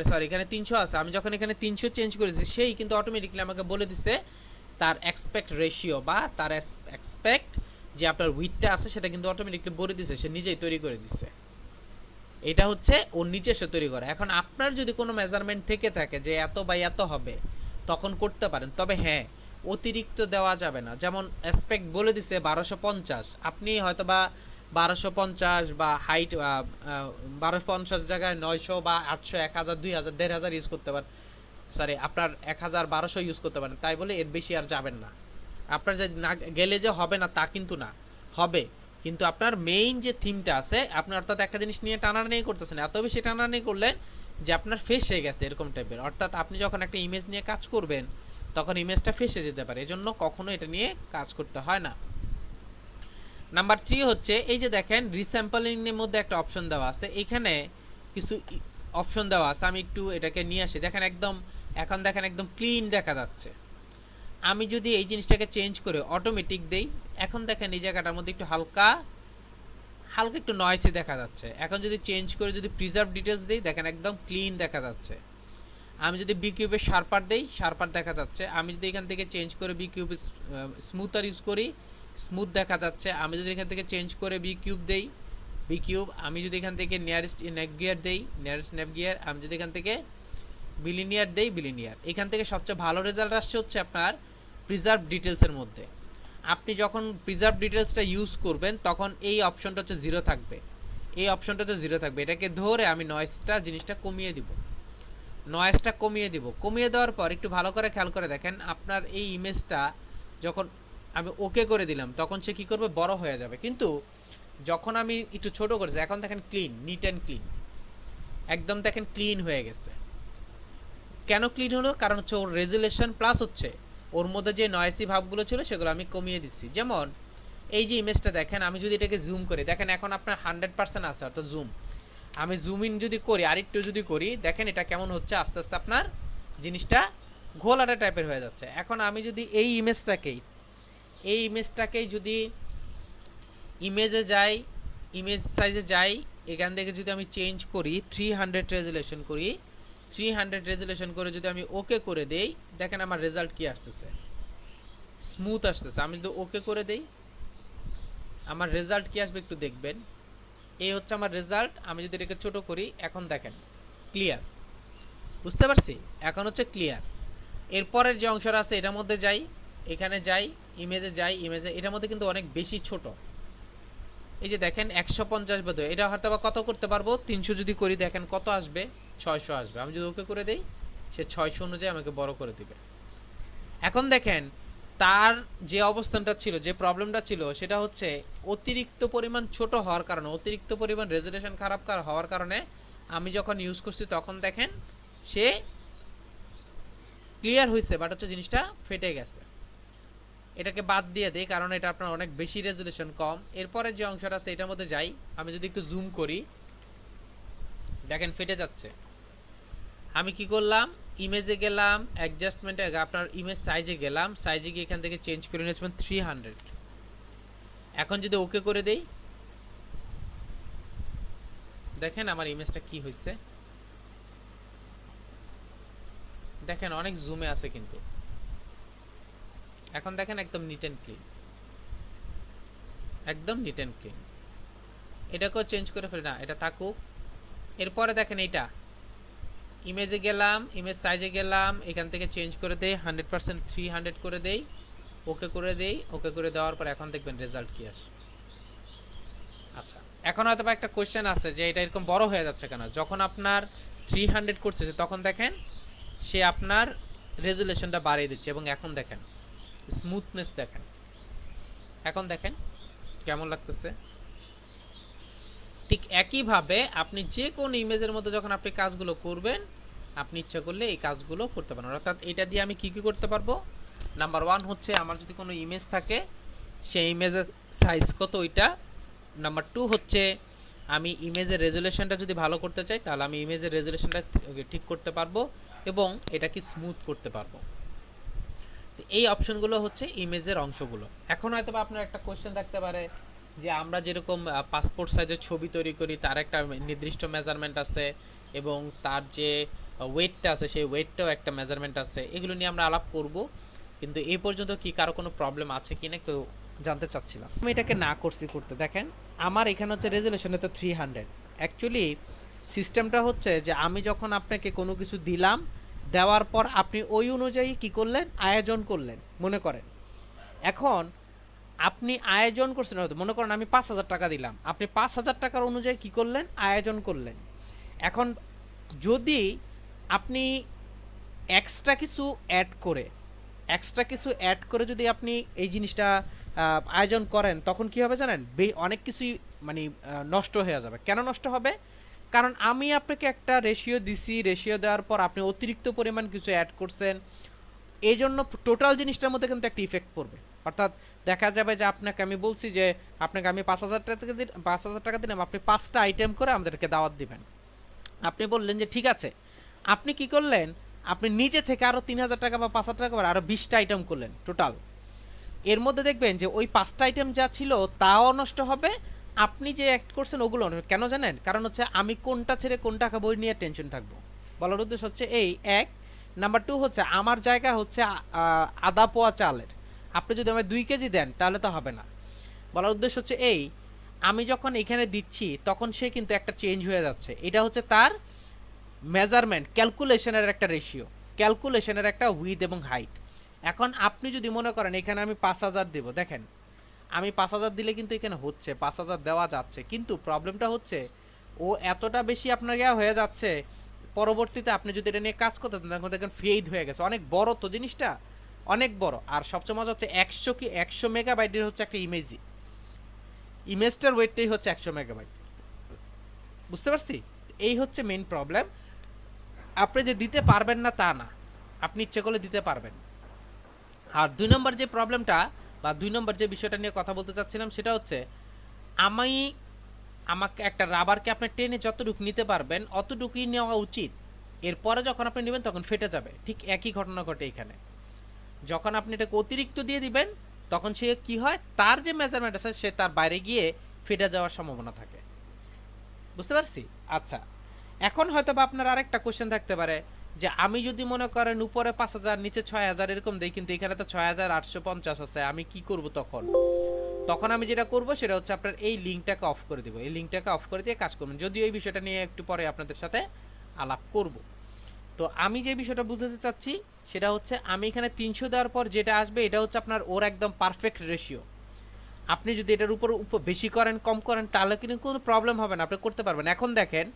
S2: সরি এখানে 300 আছে, আমি যখন এখানে 300 চেঞ্জ করেছি, সেই কিন্তু অটোমেটিকলি আমাকে বলে দিছে তার এক্সপেক্ট রেশিও বা তার এক্সপেক্ট যে আপনার উইথটা আছে সেটা কিন্তু অটোমেটিকলি বলে দিছে, সে নিজেই তৈরি করে দিছে। এটা হচ্ছে ওর নিজস্ব তৈরি করা। এখন আপনার যদি কোনো মেজারমেন্ট থেকে থাকে যে এত বা এত হবে, তখন করতে পারেন, তবে হ্যাঁ অতিরিক্ত দেওয়া যাবে না। যেমন অ্যাসপেক্ট বলে দিছে 1250, আপনি হয়তো বা 1250 বা হাইট 1250 জায়গায় 900 বা 800, 1000, 2000, 1500 ইউজ করতে পারেন, সরি আপনার 1200 ইউজ করতে পারেন, তাই বলে এর বেশি আর যাবেন না। আপনার যে না গেলে যে হবে না তা কিন্তু না, হবে, কিন্তু আপনার মেইন যে থিমটা আছে, আপনি অর্থাৎ একটা জিনিস নিয়ে টানাটানি করতেছেন, এত বেশি টানাটানি করলেন যে আপনার ফেসে গেছে এরকম টাইপের, অর্থাৎ আপনি যখন একটা ইমেজ নিয়ে কাজ করবেন তখন ইমেজটা ফেসে যেতে পারে, এজন্য কখনো এটা নিয়ে কাজ করতে হয় না। নাম্বার 3 হচ্ছে এই যে দেখেন রিস্যাম্পলিং এর মধ্যে একটা অপশন দেওয়া আছে, এখানে কিছু অপশন দেওয়া আছে, আমি একটু এটাকে নিয়ে আসি। দেখেন একদম, এখন দেখেন একদম ক্লিন দেখা যাচ্ছে। আমি যদি এই জিনিসটাকে চেঞ্জ করে অটোমেটিক দেই, এখন দেখেন এই জায়গাটার মধ্যে একটু হালকা হালকা একটু নয়েসি দেখা যাচ্ছে। এখন যদি চেঞ্জ করে যদি প্রিজার্ভ ডিটেলস দেই, দেখেন একদম ক্লিন দেখা যাচ্ছে। আমি যদি বি কিউবের শার্পার দেই, শার্পার দেখা যাচ্ছে। আমি যদি এখান থেকে চেঞ্জ করে বি কিউব স্মুথার ইউজ করি, স্মুথ দেখা যাচ্ছে। আমি যদি এখান থেকে চেঞ্জ করে বি কিউব দেই, বি কিউব। আমি যদি এখান থেকে নিয়ারেস্ট নেভ গিয়ার দেই, নিয়ারেস্ট নেভ গিয়ার। আমি যদি এখান থেকে বিলিনিয়ার দেই, বিলিনিয়ার। এখান থেকে সবচেয়ে ভালো রেজাল্ট আসছে হচ্ছে আপনার প্রিজার্ভ ডিটেলসের মধ্যে। আপনি যখন প্রিজার্ভ ডিটেলসটা ইউজ করবেন তখন এই অপশনটা হচ্ছে 0 থাকবে, এই অপশনটা হচ্ছে 0 থাকবে। এটাকে ধরে আমি নয়েজটা জিনিসটা কমিয়ে দিব, নয়েজটা কমিয়ে দিব। কমিয়ে দেওয়ার পর একটু ভালো করে খেয়াল করে দেখেন, আপনার এই ইমেজটা যখন আমি ওকে করে দিলাম তখন সে কী করবে, বড় হয়ে যাবে। কিন্তু যখন আমি একটু ছোট করেছি, এখন দেখেন ক্লিন, নিট অ্যান্ড ক্লিন, একদম দেখেন ক্লিন হয়ে গেছে। কেন ক্লিন হলো, কারণ হচ্ছে ওর রেজুলেশন প্লাস হচ্ছে ওর মধ্যে যে নয়েসি ভাবগুলো ছিল সেগুলো আমি কমিয়ে দিচ্ছি। যেমন এই যে ইমেজটা দেখেন, আমি যদি এটাকে জুম করি, দেখেন এখন আপনার 100% আছে, অর্থাৎ জুম। আমি জুম ইন যদি করি, আরেকটু যদি করি, দেখেন এটা কেমন হচ্ছে, আস্তে আস্তে আপনার জিনিসটা ঘোলাটা টাইপের হয়ে যাচ্ছে। এখন আমি যদি এই ইমেজটাকেই যদি ইমেজে যাই, ইমেজ সাইজে যাই, এখান থেকে যদি আমি চেঞ্জ করি 300 রেজুলেশন করি, 300 রেজুলেশন করে যদি আমি ওকে করে দেই, দেখেন আমার রেজাল্ট কি আসতেছে, স্মুথ আসতেছে। আমি যদি ওকে করে দেই, আমার রেজাল্ট কি আসবে একটু দেখবেন। এই হচ্ছে আমার রেজাল্ট। আমি যদি এটাকে ছোট করি, এখন দেখেন ক্লিয়ার, বুঝতে পারছি, এখন হচ্ছে ক্লিয়ার। এরপরের যে অংশটা আছে এটার মধ্যে যাই, এখানে যাই, ইমেজে যাই, ইমেজে এটার মধ্যে কিন্তু অনেক বেশি ছোট। এই যে দেখেন 150 বোধ, এটা হয়তো বা কত করতে পারবো, 300 যদি করি দেখেন কত আসবে, 600 আসবে। আমি যদি ওকে করে দেই, সে 600 অনুযায়ী আমাকে বড় করে দিবে। এখন দেখেন তার যে অবস্থানটা ছিল, যে প্রবলেমটা ছিল, সেটা হচ্ছে অতিরিক্ত পরিমাণ ছোট হওয়ার কারণে, অতিরিক্ত পরিমাণ রেজুলেশন খারাপ হওয়ার কারণে আমি যখন ইউজ করছি তখন দেখেন সে ক্লিয়ার হয়েছে, বাট হচ্ছে জিনিসটা ফেটে গেছে। এটাকে বাদ দিয়ে দেই, কারণ এটা আপনার অনেক বেশি রেজুলেশন কম। এরপরে যে অংশটা আছে এটার মধ্যে যাই, আমি যদি একটু জুম করি, দেখেন ফেটে যাচ্ছে। আমি কি করলাম, ইমেজে গেলাম, অ্যাডজাস্টমেন্টে আপনার ইমেজ সাইজে গেলাম, সাইজে গিয়ে এখান থেকে চেঞ্জ করে নিয়েছিলাম 300। এখন যদি ওকে করে দেই, দেখেন আমার ইমেজটা কি হয়েছে, দেখেন অনেক জুমে আছে কিন্তু এখন দেখেন একদম নিট অ্যান্ড ক্লিন, একদম নিট অ্যান্ড ক্লিন। এটাকেও চেঞ্জ করে ফেলি না, এটা থাকুক। এরপরে দেখেন এইটা ইমেজে গেলাম, ইমেজ সাইজে গেলাম, এখান থেকে চেঞ্জ করে দেই 100%, 300 করে দেই, ওকে করে দেই। ওকে করে দেওয়ার পর এখন দেখবেন রেজাল্ট কি আসে। আচ্ছা, এখন হয়তো বা একটা কোয়েশ্চেন আছে যে এটা এরকম বড় হয়ে যাচ্ছে কেন। যখন আপনার 300 করতেছে তখন দেখেন সে আপনার রেজুলেশনটা বাড়িয়ে দিচ্ছে, এবং এখন দেখেন স্মুথনেস দেখেন, এখন দেখেন কেমন লাগতেছে। ঠিক একইভাবে আপনি যে কোনো ইমেজের মধ্যে যখন আপনি কাজগুলো করবেন, আপনি ইচ্ছা করলে এই কাজগুলো করতে পারেন। অর্থাৎ এটা দিয়ে আমি কী কী করতে পারবো, নাম্বার ওয়ান হচ্ছে আমার যদি কোনো ইমেজ থাকে সেই ইমেজের সাইজ কত ওইটা। নাম্বার টু হচ্ছে আমি ইমেজের রেজুলেশনটা যদি ভালো করতে চাই তাহলে আমি ইমেজের রেজুলেশনটা ঠিক করতে পারবো এবং এটাকে স্মুথ করতে পারবো। তো এই অপশনগুলো হচ্ছে ইমেজের অংশগুলো। এখন হয়তো বা আপনার একটা কোয়েশ্চেন থাকতে পারে যে আমরা যেরকম পাসপোর্ট সাইজের ছবি তৈরি করি তার একটা নির্দিষ্ট মেজারমেন্ট আছে এবং তার যে ওয়েটটা আছে সেই ওয়েটটাও একটা মেজারমেন্ট আছে, এগুলো নিয়ে আমরা আলাপ করব। কিন্তু এই পর্যন্ত কি কারো কোনো প্রবলেম আছে কিনা একটু জানতে চাচ্ছিলাম। আমি এটাকে না করছি করতে, দেখেন আমার এখানে হচ্ছে রেজুলেশন তো 300। অ্যাকচুয়ালি সিস্টেমটা হচ্ছে যে আমি যখন আপনাকে কোনো কিছু দিলাম, দেওয়ার পর আপনি ওই অনুযায়ী কি করলেন, আয়োজন করলেন। মনে করেন এখন আপনি আয়োজন করছেন, হয়তো মনে করেন আমি 5,000 টাকা দিলাম, আপনি 5,000 টাকার অনুযায়ী কি করলেন, আয়োজন করলেন। এখন যদি আপনি এক্সট্রা কিছু অ্যাড করে যদি আপনি এই জিনিসটা আয়োজন করেন, তখন কি হবে জানেন, অনেক কিছুই মানে নষ্ট হয়ে যাবে। কেন নষ্ট হবে, কারণ আমি আপনাকে একটা রেশিও দিছি, রেশিও দেওয়ার পর আপনি অতিরিক্ত পরিমাণ কিছু অ্যাড করছেন, এই জন্য টোটাল জিনিসটার মধ্যে কিন্তু একটা ইফেক্ট পড়বে। অর্থাৎ দেখা যাবে যে আপনাকে আমি বলছি যে আপনাকে আমি 5,000 টাকা দিলাম, আপনি 5টা আইটেম করে আমাদেরকে দাওয়াত দিবেন। আপনি বললেন যে ঠিক আছে, আপনি কি করলেন, আপনি নিজে থেকে আরও 3,000 টাকা বা 5,000 টাকা করে আরও 20টা আইটেম করলেন টোটাল। এর মধ্যে দেখবেন যে ওই 5টা আইটেম যা ছিল তাও নষ্ট হবে, আপনি যে অ্যাক্ট করছেন ওগুলো কেন জানেন, কারণ হচ্ছে আমি কোনটা ছেড়ে কোনটা খাবো ওই নিয়ে টেনশন থাকবো। বলার উদ্দেশ্য হচ্ছে এই এক। নাম্বার টু হচ্ছে আমার জায়গা হচ্ছে আধা পোয়া চালের, আপনি যদি আমায় 2 কেজি দেন তাহলে তো হবে না। বলার উদ্দেশ্য হচ্ছে এই, আমি যখন এখানে দিচ্ছি তখন সে কিন্তু একটা চেঞ্জ হয়ে যাচ্ছে, এটা হচ্ছে তার মেজারমেন্ট ক্যালকুলেশনের একটা রেশিও, ক্যালকুলেশনের একটা উইথ এবং হাইট। এখন আপনি যদি মনে করেন এখানে আমি 5,000 দেব, দেখেন আমি 5,000 দিলে কিন্তু এখানে হচ্ছে 5,000 দেওয়া যাচ্ছে, কিন্তু প্রবলেমটা হচ্ছে ও এতটা বেশি আপনার হয়ে যাচ্ছে, পরবর্তীতে আপনি যদি এটা নিয়ে কাজ করতে তখন দেখেন ফেড হয়ে গেছে। অনেক বড় তো জিনিসটা, অনেক বড়। আর সবচেয়ে মজা হচ্ছে 100 মেগাবাইটের হচ্ছে একটা ইমেজটার ওয়েটটাই হচ্ছে 100 মেগাবাইট। বুঝতে পারছি, এই হচ্ছে মেইন প্রবলেম। আপনি যে দিতে পারবেন না তা না, আপনি ইচ্ছে করলে দিতে পারবেন। আর 2 নম্বর যে প্রবলেমটা বা 2 নম্বর যে বিষয়টা নিয়ে কথা বলতে চাচ্ছিলাম সেটা হচ্ছে আমি আমাকে একটা রাবারকে আপনি টেনে যতটুকু নিতে পারবেন অতটুকুই নেওয়া উচিত। এরপরে যখন আপনি নেবেন তখন ফেটে যাবে। ঠিক একই ঘটনা ঘটে এখানে, যখন আপনি এটাকে অতিরিক্ত দিয়ে দিবেন তখন সে কি হয়, তার যে মেজারমেন্ট আছে সে তার বাইরে গিয়ে ফেটে যাওয়ার সম্ভাবনা থাকে। বুঝতে পারছি। আচ্ছা, এখন হয়তো বা আপনার আরেকটা কোশ্চেন থাকতে পারে যে আমি যদি মনে করেন উপরে 5,000 নিচে 6,000 এরকম দেই, কিন্তু এখানে তো 6,850 আছে, আমি কি করব তখন? তখন আমি যেটা করব সেটা হচ্ছে আপনার এই লিঙ্কটাকে অফ করে দেবো। এই লিঙ্কটাকে অফ করে দিয়ে কাজ করবেন, যদিও এই বিষয়টা নিয়ে একটু পরে আপনাদের সাথে আলাপ করব। তো আমি যে বিষয়টা বুঝাতে চাচ্ছি সেটা হচ্ছে আমি এখানে 300 দেওয়ার পর যেটা আসবে এটা হচ্ছে আপনার ওর একদম পারফেক্ট রেশিও। আপনি যদি এটার উপর বেশি করেন কম করেন তাহলে কিন্তু কোনো প্রবলেম হবে না, আপনি করতে পারবেন। এখন দেখেন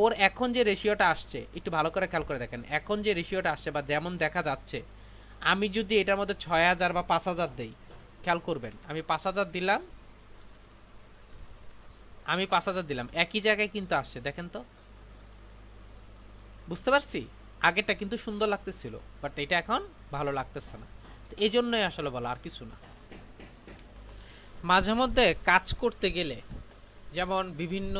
S2: ওর এখন যে রেশিওটা আসছে একটু ভালো করে খেয়াল করে দেখেন, এখন যে রেশিওটা আসছে বা যেমন দেখা যাচ্ছে, আমি যদি এটার মধ্যে 6,000 বা 5,000 দেই, খেয়াল করবেন আমি 5,000 দিলাম, আমি 5,000 দিলাম একই জায়গায় কিন্তু আসছে, দেখেন তো। বুঝতে পারছি, আগেরটা কিন্তু সুন্দর লাগতেছিল বাট এটা এখন ভালো লাগতেছে না। এই জন্যই আসলে বলা, আর কিছু না। মাঝে মধ্যে কাজ করতে গেলে, যেমন বিভিন্ন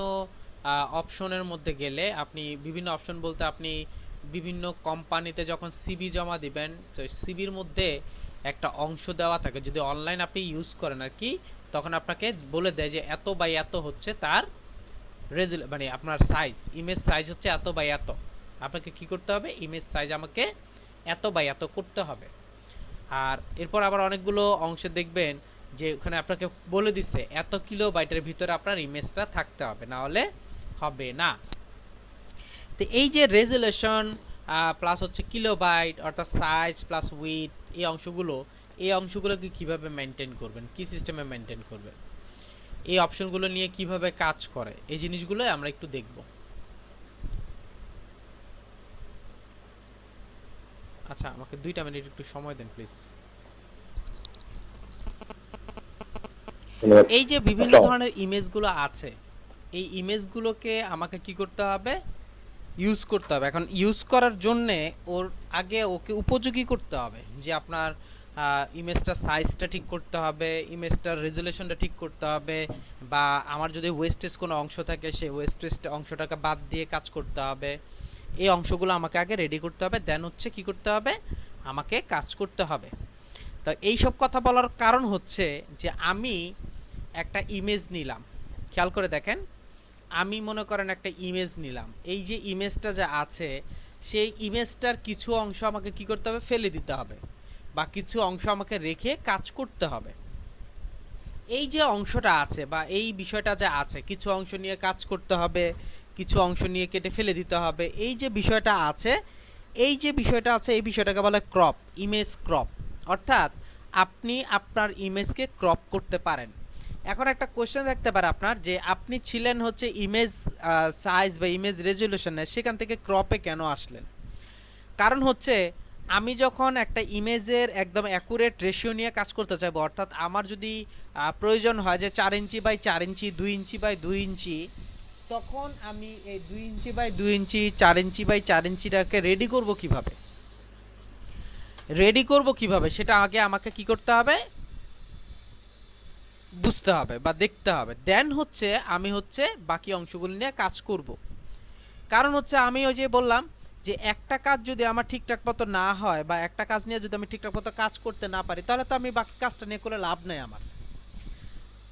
S2: অপশনের মধ্যে গেলে, আপনি বিভিন্ন অপশন বলতে আপনি বিভিন্ন কোম্পানিতে যখন সিভি জমা দিবেন, তো সিভির মধ্যে একটা অংশ দেওয়া থাকে, যদি অনলাইন আপনি ইউজ করেন আর কি, তখন আপনাকে বলে দেয় যে এত বাই এত হচ্ছে তার মানে আপনার সাইজ, ইমেজ সাইজ হচ্ছে এত বাই এত। আপনাকে কি করতে হবে, ইমেজ সাইজ আমাকে এত বাই এত করতে হবে। আর এরপর আবার অনেকগুলো অংশে দেখবেন যে ওখানে আপনাকে বলে দিচ্ছে এত কিলোবাইটের ভিতরে আপনার ইমেজটা থাকতে হবে, না হলে হবে না। তো এই যে রেজুলেশন প্লাস হচ্ছে কিলোবাইট অর্থাৎ সাইজ প্লাস উইথ, এই অংশগুলো এই অংশগুলোকে কিভাবে মেনটেন করবেন, কি সিস্টেমে মেনটেন করবেন, এই অপশনগুলো নিয়ে কিভাবে কাজ করে, এই জিনিসগুলো আমরা একটু দেখব। আচ্ছা, আমাকে 2টা মিনিট একটু সময় দেন প্লিজ। এই যে বিভিন্ন ধরনের ইমেজগুলো আছে, এই ইমেজগুলোকে আমাকে কি করতে হবে, ইউজ করতে হবে। এখন ইউজ করার জন্যে ওর আগে ওকে উপযোগী করতে হবে, যে আপনার ইমেজটার সাইজটা ঠিক করতে হবে, ইমেজটার রেজুলেশনটা ঠিক করতে হবে, বা আমার যদি ওয়েস্টেজ কোনো অংশ থাকে সেই ওয়েস্টেজ অংশটাকে বাদ দিয়ে কাজ করতে হবে। এই অংশগুলো আমাকে আগে রেডি করতে হবে, দেন হচ্ছে কি করতে হবে, আমাকে কাজ করতে হবে। তো এইসব কথা বলার কারণ হচ্ছে যে আমি একটা ইমেজ নিলাম, খেয়াল করে দেখেন, আমি মনে করেন একটা ইমেজ নিলাম, এই যে ইমেজটা যা আছে সেই ইমেজটার কিছু অংশ আমাকে কি করতে হবে, ফেলে দিতে হবে, বা কিছু অংশ আমাকে রেখে কাজ করতে হবে। এই যে অংশটা আছে বা এই বিষয়টা যা আছে, কিছু অংশ নিয়ে কাজ করতে হবে, কিছু অংশ নিয়ে কেটে ফেলে দিতে হবে, এই যে বিষয়টা আছে, এই যে বিষয়টা আছে, এই বিষয়টাকে বলে ক্রপ, ইমেজ ক্রপ। অর্থাৎ আপনি আপনার ইমেজকে ক্রপ করতে পারেন। এখন একটা কোশ্চেন থাকতে পারে আপনার, যে আপনি ছিলেন হচ্ছে ইমেজ সাইজ বা ইমেজ রেজলিউশনে, সেখান থেকে ক্রপে কেন আসলেন? কারণ হচ্ছে আমি যখন একটা ইমেজের একদম অ্যাকুরেট রেশিও নিয়ে কাজ করতে চাইবো, অর্থাৎ আমার যদি প্রয়োজন হয় যে 4 inch by 4 inch, 2 inch by 2 ইঞ্চি, তখন আমি এই 2 inch by 2 inch, 4 inch by 4 ইঞ্চিটাকে রেডি করব কিভাবে, সেটা আগে আমাকে কি করতে হবে, বুঝতে হবে বা দেখতে হবে। দেন হচ্ছে আমি হচ্ছে বাকি অংশগুলো নিয়ে কাজ করব। কারণ হচ্ছে আমি ওই যে বললাম যে একটা কাজ যদি আমার ঠিকঠাক মতো না হয়, বা একটা কাজ নিয়ে যদি আমি ঠিকঠাক মতো কাজ করতে না পারি, তাহলে তো আমি বাকি কাজটা নিয়ে করে লাভ নেই আমার।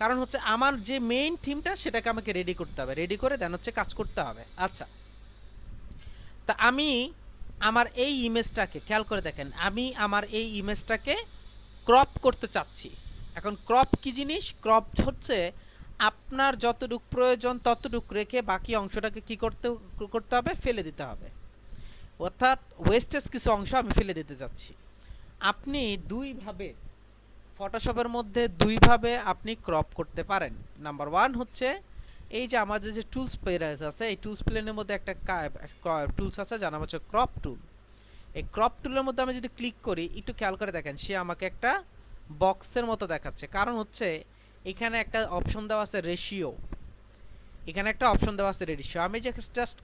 S2: কারণ হচ্ছে আমার যে মেইন থিমটা সেটাকে আমাকে রেডি করতে হবে, রেডি করে দেন হচ্ছে কাজ করতে হবে। আচ্ছা, তা আমি আমার এই ইমেজটাকে খেয়াল করে দেখেন, আমি আমার এই ইমেজটাকে ক্রপ করতে চাচ্ছি। এখন ক্রপ কি জিনিস? ক্রপ হচ্ছে আপনার যতটুক প্রয়োজন ততটুক রেখে বাকি অংশটাকে কি করতে হবে, ফেলে দিতে হবে। অর্থাৎ ওয়েস্টেজ কিছু অংশ আমি ফেলে দিতে যাচ্ছি। আপনি দুইভাবে ফটোশপের মধ্যে দুইভাবে আপনি ক্রপ করতে পারেন। নাম্বার 1 হচ্ছে এই যে আমাদের যে টুলস প্লেয়ার আছে, এই টুলস প্লেনের মধ্যে একটা টুলস আছে যার নাম হচ্ছে ক্রপ টুল। এই ক্রপ টুলের মধ্যে আমি যদি ক্লিক করি, একটু খেয়াল করে দেখেন, সে আমাকে একটা বক্সের মতো দেখাচ্ছে। কারণ হচ্ছে এখানে একটা অপশন দেওয়া আছে রেশিও, এখানে একটা অপশন দেওয়া আছে রেশিও। আমি জাস্ট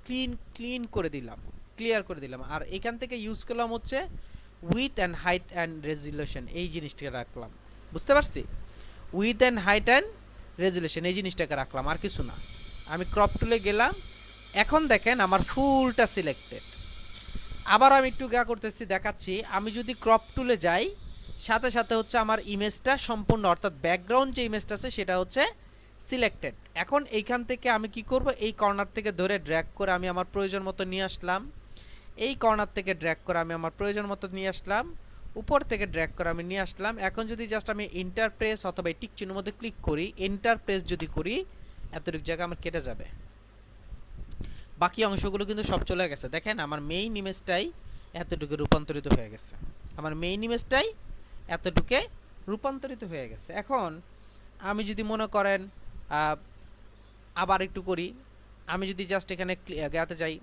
S2: ক্লিন করে দিলাম, ক্লিয়ার করে দিলাম, আর এখান থেকে ইউজ করলাম হচ্ছে with and height and resolution, এই জিনিসটাকে রাখলাম। বুঝতে পারছি? With and height and resolution এই জিনিসটাকে রাখলাম, আর কিছু না। আমি ক্রপ টুলে গেলাম, এখন দেখেন আমার ফুলটা সিলেক্টেড। আবার আমি একটু করতেছি, দেখাচ্ছি। আমি যদি ক্রপ টুলে যাই, সাথে সাথে হচ্ছে আমার ইমেজটা সম্পূর্ণ, অর্থাৎ ব্যাকগ্রাউন্ড যে ইমেজটা আছে সেটা হচ্ছে সিলেক্টেড। এখন এইখান থেকে আমি কি করব, এই কর্নার থেকে ধরে ড্র্যাগ করে আমি আমার প্রয়োজন মতো নিয়ে আসলাম, এই কর্নার থেকে ড্র্যাগ করে আমি আমার প্রয়োজন মতো নিয়ে আসলাম, উপর থেকে ড্র্যাগ করে আমি নিয়ে আসলাম। এখন যদি জাস্ট আমি এন্টার প্রেস অথবা এই টিক চিহ্নের মধ্যে ক্লিক করি, এন্টার প্রেস যদি করি, এতটুকু জায়গা আমার কেটে যাবে, বাকি অংশগুলো কিন্তু সব চলে গেছে। দেখেন আমার মেইন ইমেজটাই এতটুকু রূপান্তরিত হয়ে গেছে, আমার মেইন ইমেজটাই এতটুকু রূপান্তরিত হয়ে গেছে। এখন আমি যদি মনে করেন আবার একটু করি, আমি যদি জাস্ট এখানে গাতে যাই,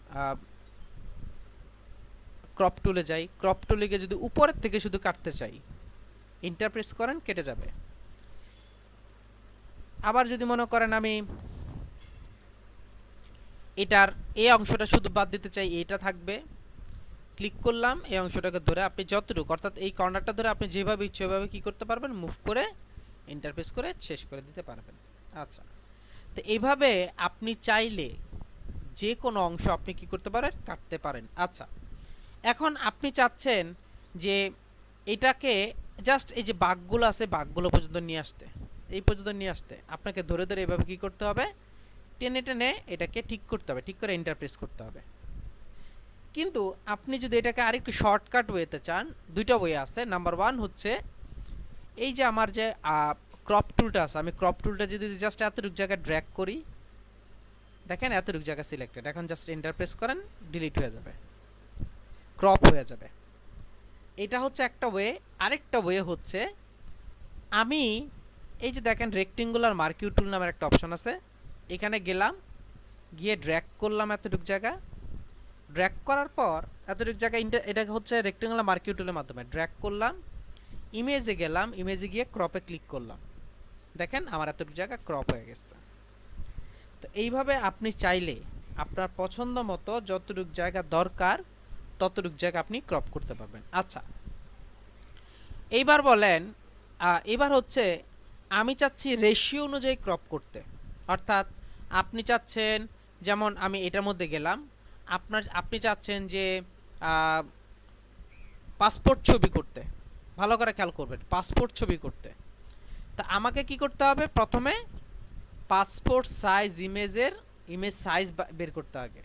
S2: ক্রপ টুলে যাই, ক্রপ টুলে গিয়ে যদি উপরের থেকে শুধু কাটতে চাই, ইন্টারপ্রেস করেন, কেটে যাবে। আবার যদি মনে করেন আমি এটার এই অংশটা শুধু বাদ দিতে চাই, এটা থাকবে, ক্লিক করলাম, এই অংশটাকে ধরে আপনি যতটুকু, অর্থাৎ এই কর্নারটা ধরে আপনি যেভাবে ইচ্ছে ওইভাবে কি করতে পারবেন, মুভ করে ইন্টারপ্রেস করে শেষ করে দিতে পারবেন। আচ্ছা, তো এইভাবে আপনি চাইলে যে কোনো অংশ আপনি কি করতে পারেন, কাটতে পারেন। আচ্ছা, এখন আপনি চাচ্ছেন যে এটাকে জাস্ট এই যে বাঘগুলো আছে বাঘগুলো পর্যন্ত নিয়ে আসতে, এই পর্যন্ত নিয়ে আসতে আপনাকে ধরে ধরে এভাবে কি করতে হবে, টেনে টেনে এটাকে ঠিক করতে হবে, ঠিক করে ইন্টারপ্রেস করতে হবে। কিন্তু আপনি যদি এটাকে আরেকটু শর্টকাট ওয়েতে চান, দুইটা ওয়ে আছে। নাম্বার 1 হচ্ছে এই যে আমার যে ক্রপ টুলটা আছে, আমি ক্রপ টুলটা যদি জাস্ট এতটুকু জায়গায় ড্র্যাগ করি, দেখেন এতটুকু জায়গা সিলেক্টেড, এখন জাস্ট ইন্টারপ্রেস করেন, ডিলিট হয়ে যাবে, ক্রপ হয়ে যাবে। এটা হচ্ছে একটা ওয়ে। আরেকটা ওয়ে হচ্ছে আমি এই যে দেখেন রেক্টেঙ্গুলার মার্কিউ টুল নামের একটা অপশন আছে, এখানে গেলাম, গিয়ে ড্র্যাগ করলাম এতটুকু জায়গা, ড্র্যাগ করার পর এতটুকু জায়গা এটা হচ্ছে রেক্টেঙ্গুলার মার্কিউ টুলের মাধ্যমে ড্র্যাগ করলাম, ইমেজে গেলাম, ইমেজে গিয়ে ক্রপে ক্লিক করলাম, দেখেন আমার এতটুকু জায়গা ক্রপ হয়ে গেছে। তো এইভাবে আপনি চাইলে আপনার পছন্দ মতো যতটুকু জায়গা দরকার ততটুকু জায়গা আপনি ক্রপ করতে পারবেন। আচ্ছা, এইবার বলেন, এবার হচ্ছে আমি চাচ্ছি রেশিও অনুযায়ী ক্রপ করতে, অর্থাৎ আপনি চাচ্ছেন, যেমন আমি এটার মধ্যে গেলাম, আপনি চাচ্ছেন যে পাসপোর্ট ছবি করতে, ভালো করে খেয়াল করবেন, পাসপোর্ট ছবি করতে। তা আমাকে কি করতে হবে, প্রথমে পাসপোর্ট সাইজ ইমেজ সাইজ বের করতে হবে।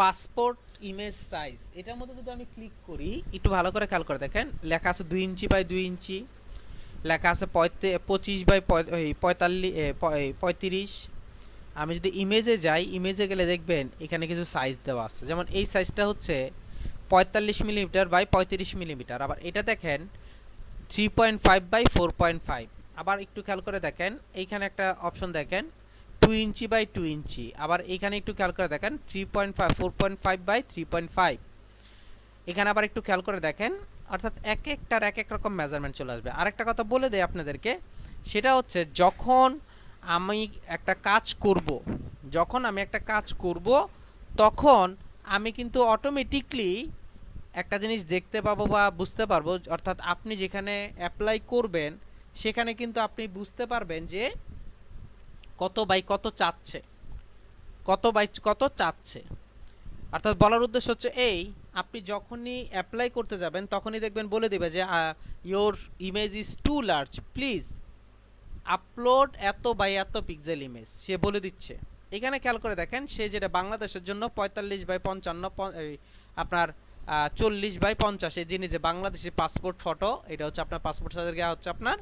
S2: পাসপোর্ট ইমেজ সাইজ, এটার মধ্যে যদি আমি ক্লিক করি, একটু ভালো করে খেয়াল করে দেখেন, লেখা আছে 2 ইঞ্চি বাই 2 ইঞ্চি, লেখা আছে 25 বাই 35। আমি যদি ইমেজে যাই, ইমেজে গেলে দেখবেন এখানে কিছু সাইজ দেওয়া আছে, যেমন এই সাইজটা হচ্ছে 45 মিলিমিটার বাই 35 মিলিমিটার। আবার এটা দেখেন 3.5 বাই 4.5। আবার একটু খেয়াল করে দেখেন, এইখানে একটা অপশন দেখেন 2 ইঞ্চি বাই 2 ইঞ্চি। আবার এখানে একটু খেয়াল করে দেখেন 4.5 বাই 3.5। এখানে আবার একটু খেয়াল করে দেখেন, অর্থাৎ এক একটার এক এক রকম মেজারমেন্ট চলে আসবে। আরেকটা কথা বলে দেই আপনাদেরকে, সেটা হচ্ছে যখন আমি একটা কাজ করব তখন আমি কিন্তু অটোমেটিকলি একটা জিনিস দেখতে পাবো বা বুঝতে পারবো, অর্থাৎ আপনি যেখানে অ্যাপ্লাই করবেন সেখানে কিন্তু আপনি বুঝতে পারবেন যে কত বাই কত চাচ্ছে। অর্থাৎ বলার উদ্দেশ্য হচ্ছে এই, আপনি যখনই অ্যাপ্লাই করতে যাবেন তখনই দেখবেন বলে দেবে যে your image is too large, please upload এত বাই এত পিক্সেল ইমেজ, সে বলে দিচ্ছে। এখানে খেয়াল করে দেখেন, সে যেটা বাংলাদেশের জন্য 45 বাই 55, আপনার 40 বাই 50, এই যিনি যে বাংলাদেশের পাসপোর্ট ফটো, এটা হচ্ছে আপনার পাসপোর্ট সাইজের গা হচ্ছে আপনার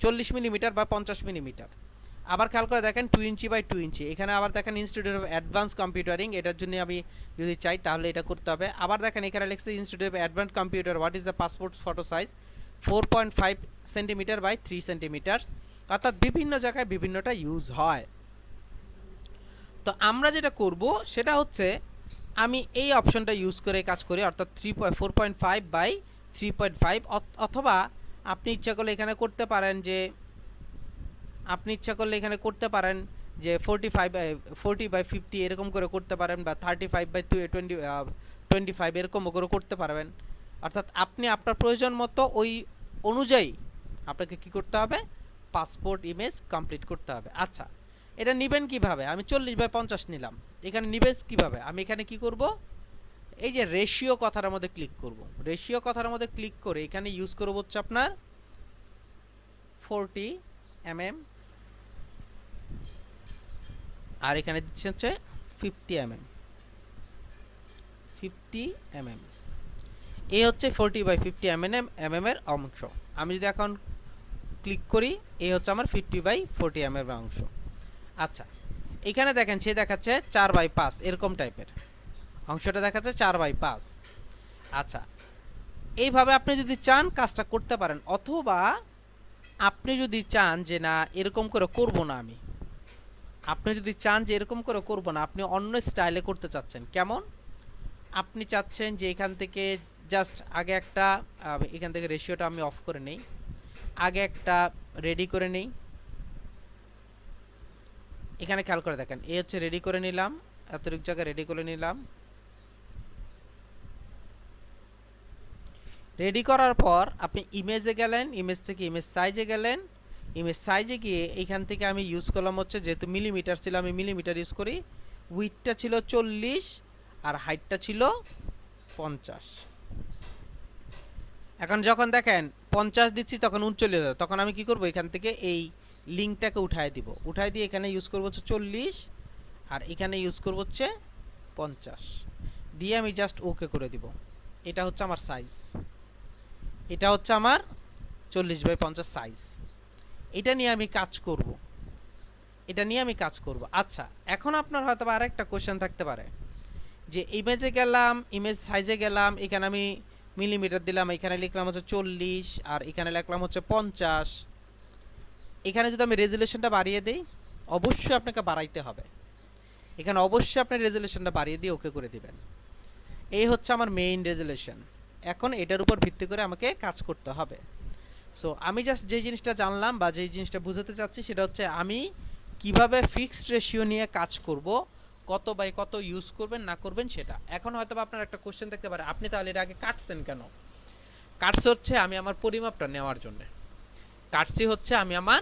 S2: 40 মিলিমিটার বা 50 মিলিমিটার। আবার খেয়াল করে দেখেন 2 ইঞ্চি বাই 2 ইঞ্চি। এখানে আবার দেখেন ইনস্টিটিউট অফ অ্যাডভান্স কম্পিউটারিং, এটার জন্য আমি যদি চাই তাহলে এটা করতে হবে। আবার দেখেন এখানে লিখছে institute of advance computer, what is the passport photo size 4.5 centimetre by 3 centimetre. অর্থাৎ বিভিন্ন জায়গায় বিভিন্নটা ইউজ হয়। তো আমরা যেটা করব সেটা হচ্ছে আমি এই অপশনটা ইউজ করে কাজ করি, অর্থাৎ 4.5 বাই 3.5। অথবা আপনি ইচ্ছা করলে এখানে করতে পারেন যে 40 বাই 50 এরকম করে করতে পারেন, বা 35 বাই 25 এরকম করে করতে পারবেন। অর্থাৎ আপনি আপনার প্রয়োজন মতো ওই অনুযায়ী আপনাকে কি করতে হবে, পাসপোর্ট ইমেজ কমপ্লিট করতে হবে। আচ্ছা, এটা নেবেন কিভাবে? আমি 40 বাই 50 নিলাম, এখানে নিবেন কিভাবে? আমি এখানে কি করব, এই যে রেশিও কথাটার মধ্যে ক্লিক করব। রেশিও কথাটার মধ্যে ক্লিক করে এখানে ইউজ করব হচ্ছে আপনার 40 mm, আর এখানে দিচ্ছে হচ্ছে 50 mm। এই হচ্ছে 40 বাই 50 mm এর অংশ। আমি যদি এখন ক্লিক করি, এই হচ্ছে আমার 50 বাই 40 mm এর অংশ। আচ্ছা, এখানে দেখেন সে দেখাচ্ছে 4 বাই 5 এরকম টাইপের অংশটা দেখাচ্ছে 4 বাই 5। আচ্ছা, এইভাবে আপনি যদি চান কাজটা করতে পারেন, অথবা আপনি যদি চান যে না এরকম করে করব না, আপনি যদি চান যে এরকম করে করব না, আপনি অন্য স্টাইলে করতে চাচ্ছেন, কেমন? আপনি চাচ্ছেন যে এখান থেকে জাস্ট আগে একটা, এখান থেকে রেশিওটা আমি অফ করে নেই, আগে একটা রেডি করে নেই। এখানে খেয়াল করে দেখেন, এই হচ্ছে রেডি করে নিলাম, এতটুকু জায়গা রেডি করে নিলাম। রেডি করার পর আপনি ইমেজে গেলেন, ইমেজ থেকে ইমেজ সাইজে গেলেন, ইমেজ সাইজে গিয়ে এইখান থেকে আমি ইউজ করলাম হচ্ছে, যেহেতু মিলিমিটার ছিল আমি মিলিমিটার ইউজ করি, উইডথটা ছিল 40 আর হাইটটা ছিল 50। এখন যখন দেখেন 50 দিচ্ছি তখন 39 হবে, তখন আমি কি করব, এখান থেকে এই লিঙ্কটাকে উঠায় দিব, উঠায় দিয়ে এখানে ইউজ করব হচ্ছে 40 আর এখানে ইউজ করব হচ্ছে 50, দিয়ে আমি জাস্ট ওকে করে দিব। এটা হচ্ছে আমার সাইজ, এটা হচ্ছে আমার 40 বাই 50 সাইজ। এটা নিয়ে আমি কাজ করব। আচ্ছা, এখন আপনার হয়তো আরেকটা কোশ্চেন থাকতে পারে, যে ইমেজে গেলাম, ইমেজ সাইজে গেলাম, এখানে আমি মিলিমিটার দিলাম, এখানে লিখলাম হচ্ছে 40 আর এখানে লিখলাম হচ্ছে 50। এখানে যদি আমি রেজুলেশনটা বাড়িয়ে দিই, অবশ্যই আপনাকে বাড়াইতে হবে, এখানে অবশ্যই আপনি রেজুলেশনটা বাড়িয়ে দিয়ে ওকে করে দিবেন। এই হচ্ছে আমার মেইন রেজুলেশন। এখন এটার উপর ভিত্তি করে আমাকে কাজ করতে হবে। সো আমি জাস্ট যে জিনিসটা জানলাম বা যে জিনিসটা বুঝাতে চাচ্ছি সেটা হচ্ছে আমি কিভাবে ফিক্সড রেশিও নিয়ে কাজ করব, কত বাই কত ইউজ করবেন না করবেন সেটা। এখন হয়তো আপনার একটা কোশ্চেন থাকতে পারে, আপনি তাহলে এটা আগে কাটছেন কেন? কাটছে হচ্ছে আমি আমার পরিমাপটা নেওয়ার জন্য, কাটছি হচ্ছে আমি আমার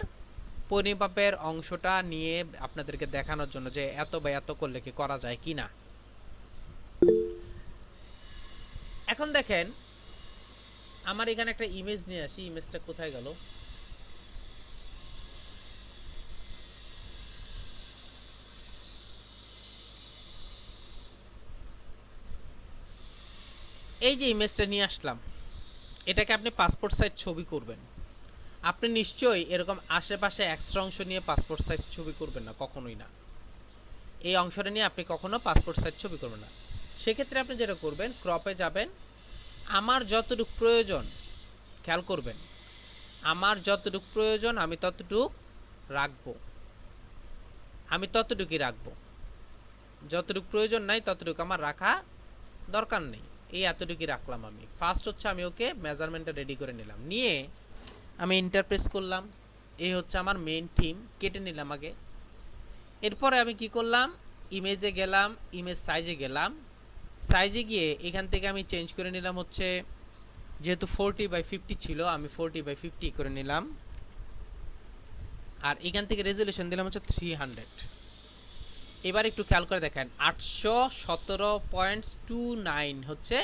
S2: পরিমাপের অংশটা নিয়ে আপনাদেরকে দেখানোর জন্য যে এত বা এত করলে কি করা যায় কি না। এখন দেখেন আমার এখানে একটা ইমেজ নিয়ে আসি, ইমেজটা কোথায় গেল? এই যে ইমেজটা নিয়ে আসলাম, এটাকে আপনি পাসপোর্ট সাইজ ছবি করবেন। আপনি নিশ্চয়ই এরকম আশেপাশে এক্সট্রা অংশ নিয়ে পাসপোর্ট সাইজ ছবি করবেন না, কখনোই না। এই অংশটা নিয়ে আপনি কখনো পাসপোর্ট সাইজ ছবি করবেন না। সেক্ষেত্রে আপনি যেটা করবেন, ক্রপে যাবেন, আমার যতটুকু প্রয়োজন, খেয়াল করবেন, আমার যতটুকু প্রয়োজন আমি ততটুকু রাখবো, আমি ততটুকুই রাখবো। যতটুকু প্রয়োজন নাই ততটুকু আমার রাখা দরকার নেই, এই এতটুকুই রাখলাম। আমি ফার্স্ট হচ্ছে আমি ওকে মেজারমেন্টটা রেডি করে নিলাম, নিয়ে আমি ইন্টারপ্রেস করলাম। এই হচ্ছে আমার মেইন থিম, কেটে নিলাম আগে। এরপরে আমি কি করলাম, ইমেজে গেলাম, ইমেজ সাইজে গেলাম, সাইজে গিয়ে এখান থেকে আমি চেঞ্জ করে নিলাম হচ্ছে, যেহেতু 40/50 ছিল আমি 40/50 করে নিলাম। আর এখান থেকে রেজুলেশন দিলাম হচ্ছে 300। এবার একটু খেয়াল করে দেখেন 817.29 হচ্ছে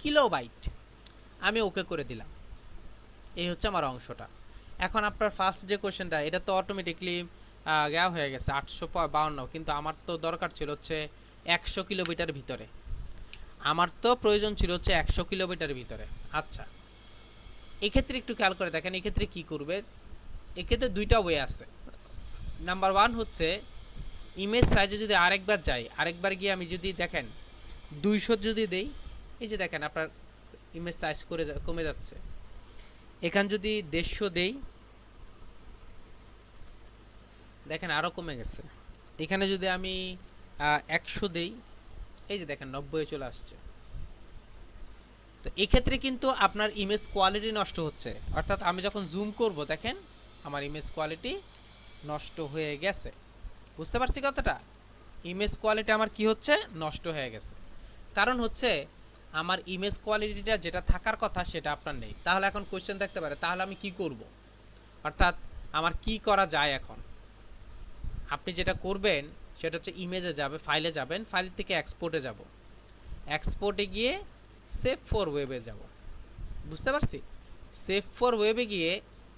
S2: কিলোবাইট, আমি ওকে করে দিলাম। এই হচ্ছে আমার অংশটা। এখন আপনার ফার্স্ট যে কোশ্চেনটা, এটা তো অটোমেটিকলি দেওয়া হয়ে গেছে 852, কিন্তু আমার তো দরকার ছিল হচ্ছে 100 কিলোমিটার ভিতরে, আমার তো প্রয়োজন ছিল হচ্ছে 100 কিলোমিটার ভিতরে। আচ্ছা, এক্ষেত্রে একটু খেয়াল করে দেখেন এক্ষেত্রে কি করবে। এক্ষেত্রে দুইটা ওয়ে আছে। নাম্বার ওয়ান হচ্ছে ইমেজ সাইজে যদি আরেকবার যাই, আরেকবার গিয়ে আমি যদি দেখেন 200 যদি দেই, এই যে দেখেন আপনার ইমেজ সাইজ করে কমে যাচ্ছে। এখান যদি 150 দেই, দেখেন আরও কমে গেছে। এখানে যদি আমি 100 দেই, এই যে দেখেন 90 চলে আসছে। তো এক্ষেত্রে কিন্তু আপনার ইমেজ কোয়ালিটি নষ্ট হচ্ছে, অর্থাৎ আমি যখন জুম করব দেখেন আমার ইমেজ কোয়ালিটি নষ্ট হয়ে গেছে। বুঝতে পারছি কথাটা? ইমেজ কোয়ালিটি আমার কি হচ্ছে, নষ্ট হয়ে গেছে। কারণ হচ্ছে আমার ইমেজ কোয়ালিটিটা যেটা থাকার কথা সেটা আপনার নেই। তাহলে এখন কোশ্চেন থাকতে পারে, তাহলে আমি কি করব, অর্থাৎ আমার কি করা যায়। এখন আপনি যেটা করবেন সেটা হচ্ছে ইমেজে যাবে, ফাইলে যাবেন, ফাইল থেকে এক্সপোর্টে যাব, এক্সপোর্টে গিয়ে সেভ ফর ওয়েবে যাব। বুঝতে পারছি? সেভ ফর ওয়েবে গিয়ে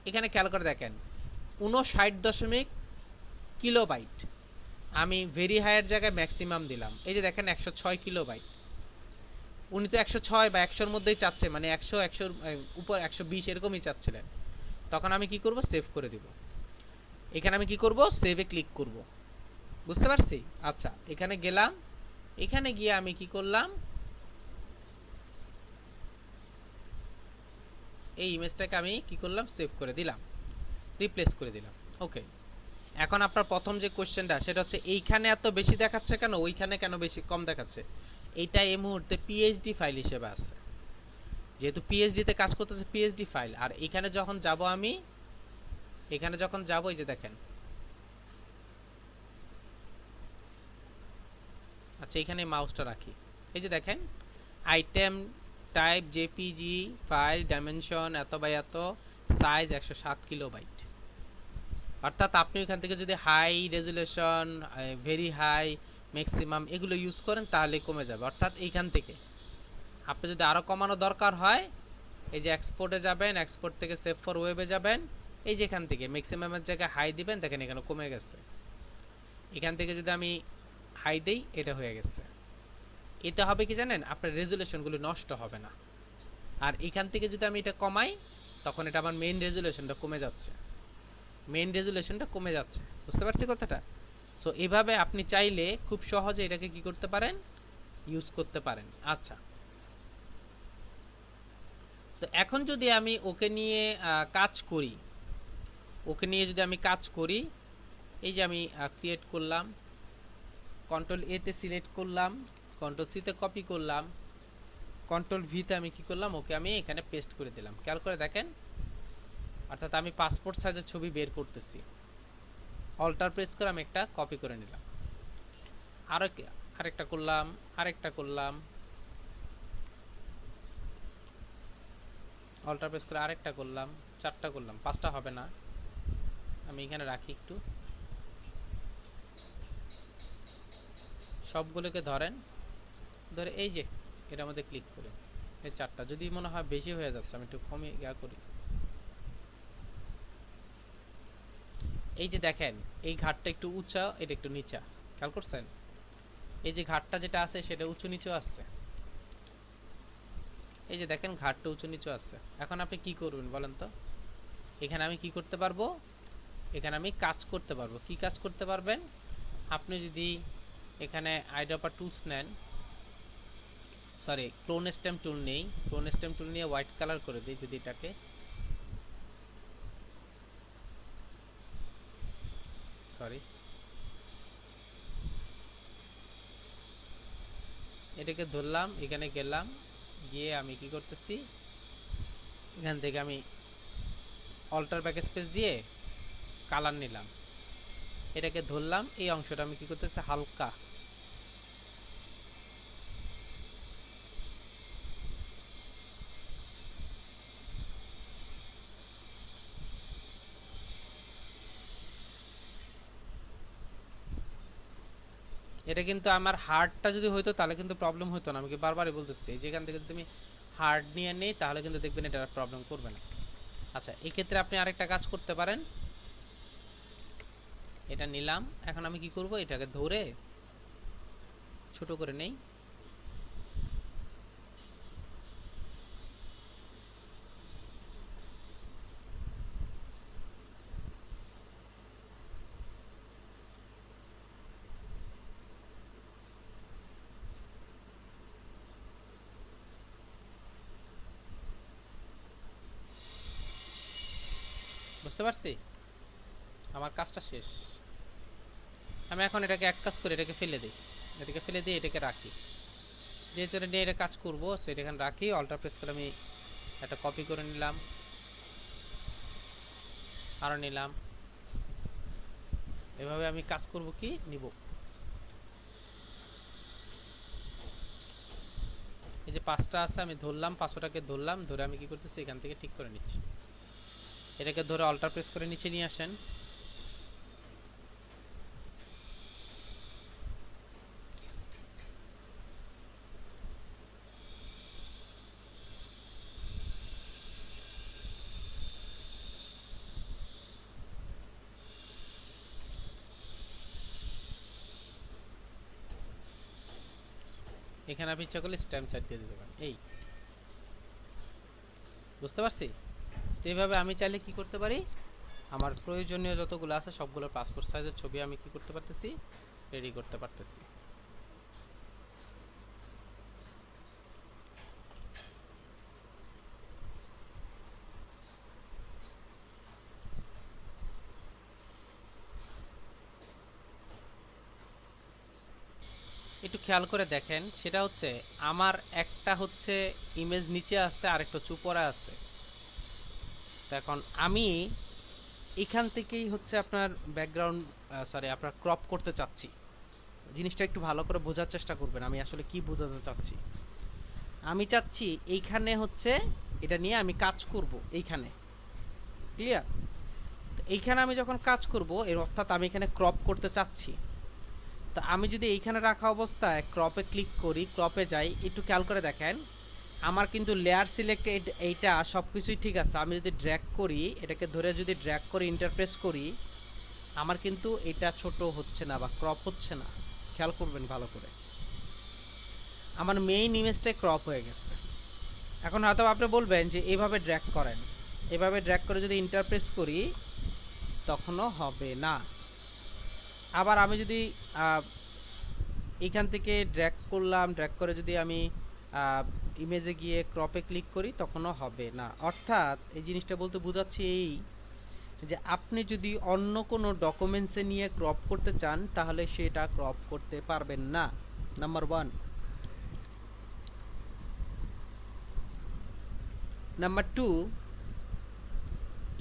S2: এখানে খেয়াল করে দেখেন 59 কিলোবাইট, আমি ভেরি হাইয়ের জায়গায় ম্যাক্সিমাম দিলাম। এই যে দেখেন 106 কিলোবাইট। উনি তো 106 বা 100-র মধ্যেই চাচ্ছে, মানে 100-100-র উপর 120 এরকমই চাচ্ছিলেন। তখন আমি কি করব, সেভ করে দিব। এখানে আমি কি করব, সেভে ক্লিক করব। বুঝতে পারছি? আচ্ছা, এখানে গেলাম, এখানে গিয়ে আমি কি করলাম, এই ইমেজটাকে আমি কি করলাম, সেভ করে দিলাম, রিপ্লেস করে দিলাম। ওকে, এখন আপনার প্রথম যে কোশ্চেনটা সেটা হচ্ছে এইখানে এত বেশি দেখাচ্ছে কেন, ওইখানে কেন বেশি কম দেখাচ্ছে। এইটা এই মুহূর্তে পিএইচডি ফাইল হিসেবে আছে, যেহেতু পিএইচডিতে কাজ করতেছে পিএইচডি ফাইল। আর এখানে যখন যাব আমি, এখানে যখন যাব, এই যে দেখেন, আচ্ছা এখানে মাউসটা রাখি, এই যে দেখেন item type JPG file, dimension এত বাই এত, সাইজ 107 কিলোবাইট। অর্থাৎ আপনি এখান থেকে যদি high resolution, very high, maximum এগুলো ইউজ করেন তাহলে কমে যাবে। অর্থাৎ এইখান থেকে আপনি যদি আরও কমানো দরকার হয়, এই যে এক্সপোর্টে যাবেন, এক্সপোর্ট থেকে সেভ ফর ওয়েবে যাবেন, এই যে এখান থেকে ম্যাক্সিমামের জায়গায় হাই দিবেন, দেখেন এখানে কমে গেছে। এখান থেকে যদি আমি হাই দেই, এটা হয়ে গেছে। এতে হবে কি জানেন, আপনার রেজুলেশনগুলো নষ্ট হবে না। আর এখান থেকে যদি আমি এটা কমাই, তখন এটা আমার মেইন রেজুলেশনটা কমে যাচ্ছে, মেইন রেজুলেশনটা কমে যাচ্ছে। বুঝতে পারছি কথাটা? সো এভাবে আপনি চাইলে খুব সহজে এটাকে কি করতে পারেন, ইউজ করতে পারেন। আচ্ছা, তো এখন যদি আমি ওকে নিয়ে কাজ করি, ওকে নিয়ে যদি আমি কাজ করি, এই যে আমি ক্রিয়েট করলাম, কন্ট্রোল এতে সিলেক্ট করলাম, কন্ট্রোল সিতে কপি করলাম, কন্ট্রোল ভিতে আমি কি করলাম, ওকে আমি এখানে পেস্ট করে দিলাম। খেয়াল করে দেখেন, অর্থাৎ আমি পাসপোর্ট সাইজের ছবি বের করতেছি, অল্টার প্রেস করে আমি একটা কপি করে নিলাম, আরেকটা করলাম, আরেকটা করলাম, অল্টার প্রেস করে আরেকটা করলাম, চারটা করলাম, পাঁচটা হবে না, আমি এখানে রাখি একটু। সবগুলোকে ধরেন, ধরে এই যে এটার মধ্যে ক্লিক করে এই চারটা, যদি মনে হয় বেশি হয়ে যাচ্ছে আমি একটু কমিয়ে করি। এই যে দেখেন, এই ঘাটটা একটু উঁচা, এটা একটু নিচা, খেয়াল করছেন? এই যে ঘাটটা যেটা আছে সেটা উঁচু নিচু আসছে, এই যে দেখেন ঘাটটা উঁচু নিচু আসছে। এখন আপনি কি করবেন বলেন তো? এখানে আমি কি করতে পারবো? এখানে আমি কাজ করতে পারবো। কি কাজ করতে পারবেন? আপনি যদি এখানে আইড্রপার টুলস নেন, সরি ক্লোন স্টেম টুল নেই, ক্লোন স্টেম টুল নিয়ে হোয়াইট কালার করে দিই, যদি এটাকে, সরি এটাকে ধরলাম, এখানে গেলাম, গিয়ে আমি কি করতেছি, এখান থেকে আমি অল্টার ব্যাক স্পেস দিয়ে কালার নিলাম, এটাকে ধরলাম, এই অংশটা আমি কি করতেছি হালকা, এটা কিন্তু আমার হার্ডটা যদি হইতো তাহলে কিন্তু প্রবলেম হতো না, আমি কি বারবারই বলতেছি, যেখান থেকে যদি তুমি হার্ড নিয়ে নেই তাহলে কিন্তু দেখবেন এটা প্রবলেম করবে না। আচ্ছা, এই ক্ষেত্রে আপনি আরেকটা কাজ করতে পারেন, এটা নিলাম, এখন আমি কি করব, এটাকে ধরে ছোট করে নেই, বুঝতে পারছি? আমার কাজটা শেষ। আমি এখন এটাকে এক কাজ করে এটাকে ফেলে দিই, এটাকে ফেলে দিয়ে এটাকে রাখি, যেহেতু এটা নিয়ে এটা কাজ করবো সেটা এখানে রাখি, অল্টার প্রেস করে আমি একটা কপি করে নিলাম, আরও নিলাম, এভাবে আমি কাজ করব, কি নিব, এই যে পাঁচটা আছে আমি ধরলাম, পাঁচটাকে ধরলাম, ধরে আমি কি করতেছি এখান থেকে ঠিক করে নিচ্ছি, এটাকে ধরে অল্টার প্রেস করে নিচে নিয়ে আসেন, এখানে আপনি ইচ্ছা করলে স্ট্যাম্প চার্ট দিয়ে দিতে পারেন, এই বুঝতে পারছি? তো এইভাবে আমি চাইলে কি করতে পারি, আমার প্রয়োজনীয় যতগুলো আছে সবগুলো পাসপোর্ট সাইজের ছবি আমি কি করতে পারতেছি, রেডি করতে পারতেছি। একটু খেয়াল করে দেখেন, সেটা হচ্ছে আমার একটা হচ্ছে ইমেজ নিচে আছে, আরেকটা হচ্ছে উপরে আছে। তো এখন আমি এখান থেকেই হচ্ছে আপনার ব্যাকগ্রাউন্ড, সরি আপনার ক্রপ করতে চাচ্ছি, জিনিসটা একটু ভালো করে বোঝার চেষ্টা করবেন আমি আসলে কি বোঝাতে চাচ্ছি। আমি চাচ্ছি এইখানে হচ্ছে এটা নিয়ে আমি কাজ করব, এইখানে ক্লিয়ার? এইখানে আমি যখন কাজ করব এর অর্থাৎ আমি এখানে ক্রপ করতে চাচ্ছি, তা আমি যদি এইখানে রাখা অবস্থায় ক্রপে ক্লিক করি, ক্রপে যাই, একটু খেয়াল করে দেখেন আমার কিন্তু লেয়ার সিলেক্টেড এইটা সব কিছুই ঠিক আছে, আমি যদি ড্র্যাগ করি, এটাকে ধরে যদি ড্র্যাগ করে ইন্টারপ্রেস করি, আমার কিন্তু এটা ছোট হচ্ছে না বা ক্রপ হচ্ছে না, খেয়াল করবেন ভালো করে, আমার মেইন ইমেজটাই ক্রপ হয়ে গেছে। এখন হয়তো আপনি বলবেন যে এভাবে ড্র্যাগ করেন, এভাবে ড্র্যাগ করে যদি ইন্টারপ্রেস করি তখনও হবে না। আবার আমি যদি এইখান থেকে ড্র্যাগ করলাম, ড্র্যাগ করে যদি আমি ইমেজে গিয়ে ক্রপে ক্লিক করি তখনও হবে না। অর্থাৎ এই জিনিসটা বলতে বোঝাচ্ছি এই যে আপনি যদি অন্য কোনো ডকুমেন্টসে নিয়ে ক্রপ করতে চান তাহলে সেটা ক্রপ করতে পারবেন না, নাম্বার 1। নাম্বার 2,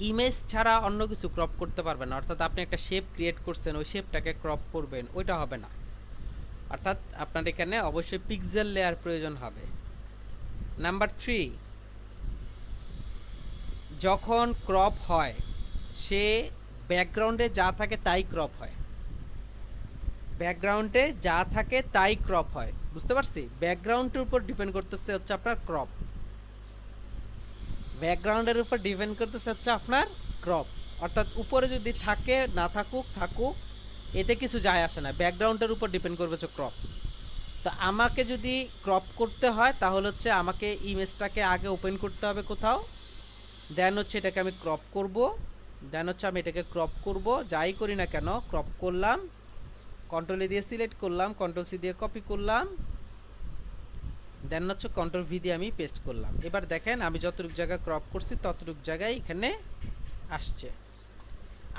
S2: ইমেজ ছাড়া অন্য কিছু ক্রপ করতে পারবেন না। অর্থাৎ আপনি একটা শেপ ক্রিয়েট করছেন, ওই শেপটাকে ক্রপ করবেন, ওইটা হবে না। অর্থাৎ আপনার এখানে অবশ্যই পিক্সেল লেয়ার প্রয়োজন হবে। নাম্বার 3, যখন ক্রপ হয় সে ব্যাকগ্রাউন্ডে যা থাকে তাই ক্রপ হয়। ব্যাকগ্রাউন্ডে যা থাকে তাই ক্রপ হয়, বুঝতে পারছি? ব্যাকগ্রাউন্ডের উপর ডিপেন্ড করতেছে হচ্ছে আপনার ক্রপ, ব্যাকগ্রাউন্ডের উপর ডিপেন্ড করতেছে হচ্ছে আপনার ক্রপ। অর্থাৎ উপরে যদি থাকে, না থাকুক থাকুক, এতে কিছু যায় আসে না, ব্যাকগ্রাউন্ডের উপর ডিপেন্ড করবে হচ্ছে ক্রপ। তো আমাকে যদি ক্রপ করতে হয় তাহলে হচ্ছে আমাকে ইমেজটাকে আগে ওপেন করতে হবে কোথাও, দেন হচ্ছে এটাকে আমি ক্রপ করব, দেন হচ্ছে আমি এটাকে ক্রপ করব, যাই করি না কেন ক্রপ করলাম, কন্ট্রোল এ দিয়ে সিলেক্ট করলাম, কন্ট্রোল সি দিয়ে কপি করলাম, দেন হচ্ছে কন্ট্রোল ভি দিয়ে আমি পেস্ট করলাম। এবার দেখেন আমি যতটুকু জায়গা ক্রপ করছি ততটুকু জায়গায় এখানে আসছে।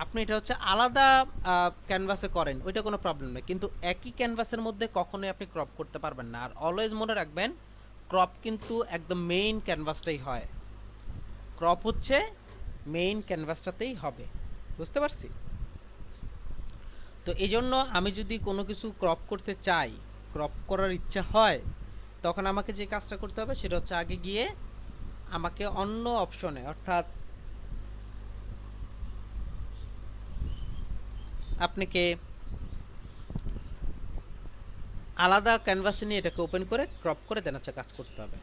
S2: আপনি এটা হচ্ছে আলাদা ক্যানভাসে করেন, ওইটা কোনো প্রবলেম নেই, কিন্তু একই ক্যানভাসের মধ্যে কখনোই আপনি ক্রপ করতে পারবেন না। আর অলওয়েজ মনে রাখবেন ক্রপ কিন্তু একদম মেইন ক্যানভাসটাই হয়, ক্রপ হচ্ছে মেইন ক্যানভাসটাতেই হবে, বুঝতে পারছি? তো এই জন্য আমি যদি কোনো কিছু ক্রপ করতে চাই, ক্রপ করার ইচ্ছা হয়, তখন আমাকে যে কাজটা করতে হবে সেটা হচ্ছে আগে গিয়ে আমাকে অন্য অপশনে, অর্থাৎ আপনাকে আলাদা ক্যানভাসে নিয়ে এটাকে ওপেন করে ক্রপ করে দেন হচ্ছে কাজ করতে হবে।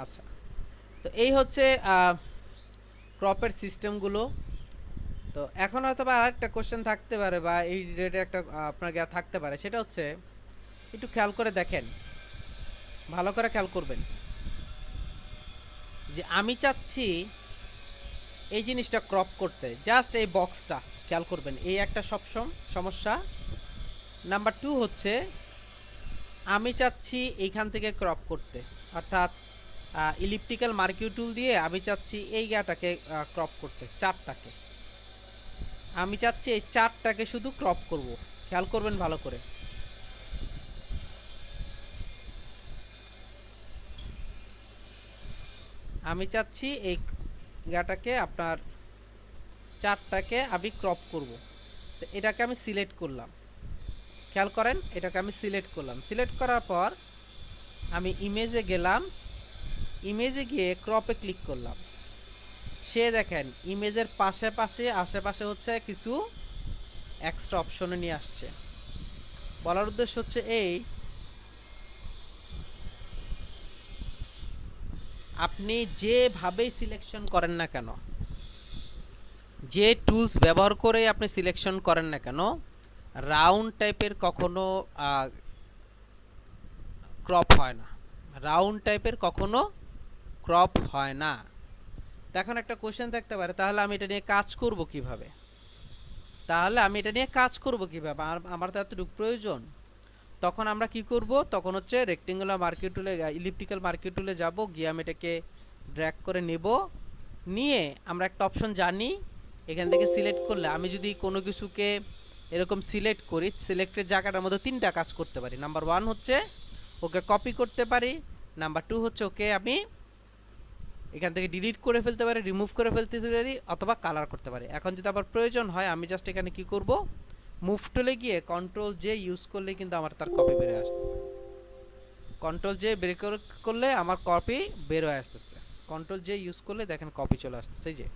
S2: আচ্ছা, তো এই হচ্ছে ক্রপের সিস্টেমগুলো। তো এখন হয়তো বা আরেকটা কোশ্চেন থাকতে পারে বা এই রিলেটেড একটা আপনার জ্ঞান থাকতে পারে, সেটা হচ্ছে একটু খেয়াল করে দেখেন, ভালো করে খেয়াল করবেন যে আমি চাচ্ছি এই জিনিসটা ক্রপ করতে, জাস্ট এই বক্সটা খেয়াল করবেন, এই একটা সমস্যা। নাম্বার 2 হচ্ছে আমি চাচ্ছি এইখান থেকে ক্রপ করতে, অর্থাৎ ইলিপ্টিক্যাল মার্কিউ টুল দিয়ে আমি চাচ্ছি এই গাটাকে ক্রপ করতে, চারটাকে আমি চাচ্ছি এই চারটাকে শুধু ক্রপ করব। খেয়াল করবেন ভালো করে, আমি চাচ্ছি এই গাটাকে আপনার চারটাকে আমি ক্রপ করব। তো এটাকে আমি সিলেক্ট করলাম, খেয়াল করেন এটাকে আমি সিলেক্ট করলাম, সিলেক্ট করার পর আমি ইমেজে গেলাম, ইমেজে গিয়ে ক্রপে ক্লিক করলাম। সে দেখেন ইমেজের পাশে পাশে আশেপাশে হচ্ছে কিছু এক্সট্রা অপশনে নিয়ে আসছে। বলার উদ্দেশ্য হচ্ছে এই, আপনি যেভাবেই সিলেকশন করেন না কেন, যে টুলস ব্যবহার করে আপনি সিলেকশন করেন না কেন, রাউন্ড টাইপের কখনো ক্রপ হয় না, রাউন্ড টাইপের কখনো ক্রপ হয় না। এখন একটা কোশ্চেন থাকতে পারে, তাহলে আমি এটা নিয়ে কাজ করব কিভাবে? আমার তো এতটুকু প্রয়োজন। তখন আমরা কি করব, তখন হচ্ছে রেক্টেঙ্গুলার মার্কিউ টুলে, ইলিপ্টিক্যাল মার্কিউ টুলে যাব, গিয়ে আমি এটাকে ড্র্যাগ করে নেব, নিয়ে আমরা একটা অপশন জানি, এখান থেকে সিলেক্ট করলে আমি যদি কোনো কিছুকে এরকম সিলেক্ট করি, সিলেক্টের জায়গাটার মধ্যে তিনটা কাজ করতে পারি। নাম্বার 1 হচ্ছে ওকে কপি করতে পারি, নাম্বার 2 হচ্ছে ওকে আমি এখান থেকে ডিলিট করে ফেলতে পারি, রিমুভ করে ফেলতে পারি, অথবা কালার করতে পারি। এখন যদি আবার প্রয়োজন হয় আমি জাস্ট এখানে কি করব, মুভ টুলে গিয়ে কন্ট্রোল জে ইউজ করলে কিন্তু আমার তার কপি বের হয়ে আসতেছে, কন্ট্রোল জে বের করলে আমার কপি বের হয়ে আসতেছে, কন্ট্রোল জে ইউজ করলে দেখেন কপি চলে আসতেছে, এই যে।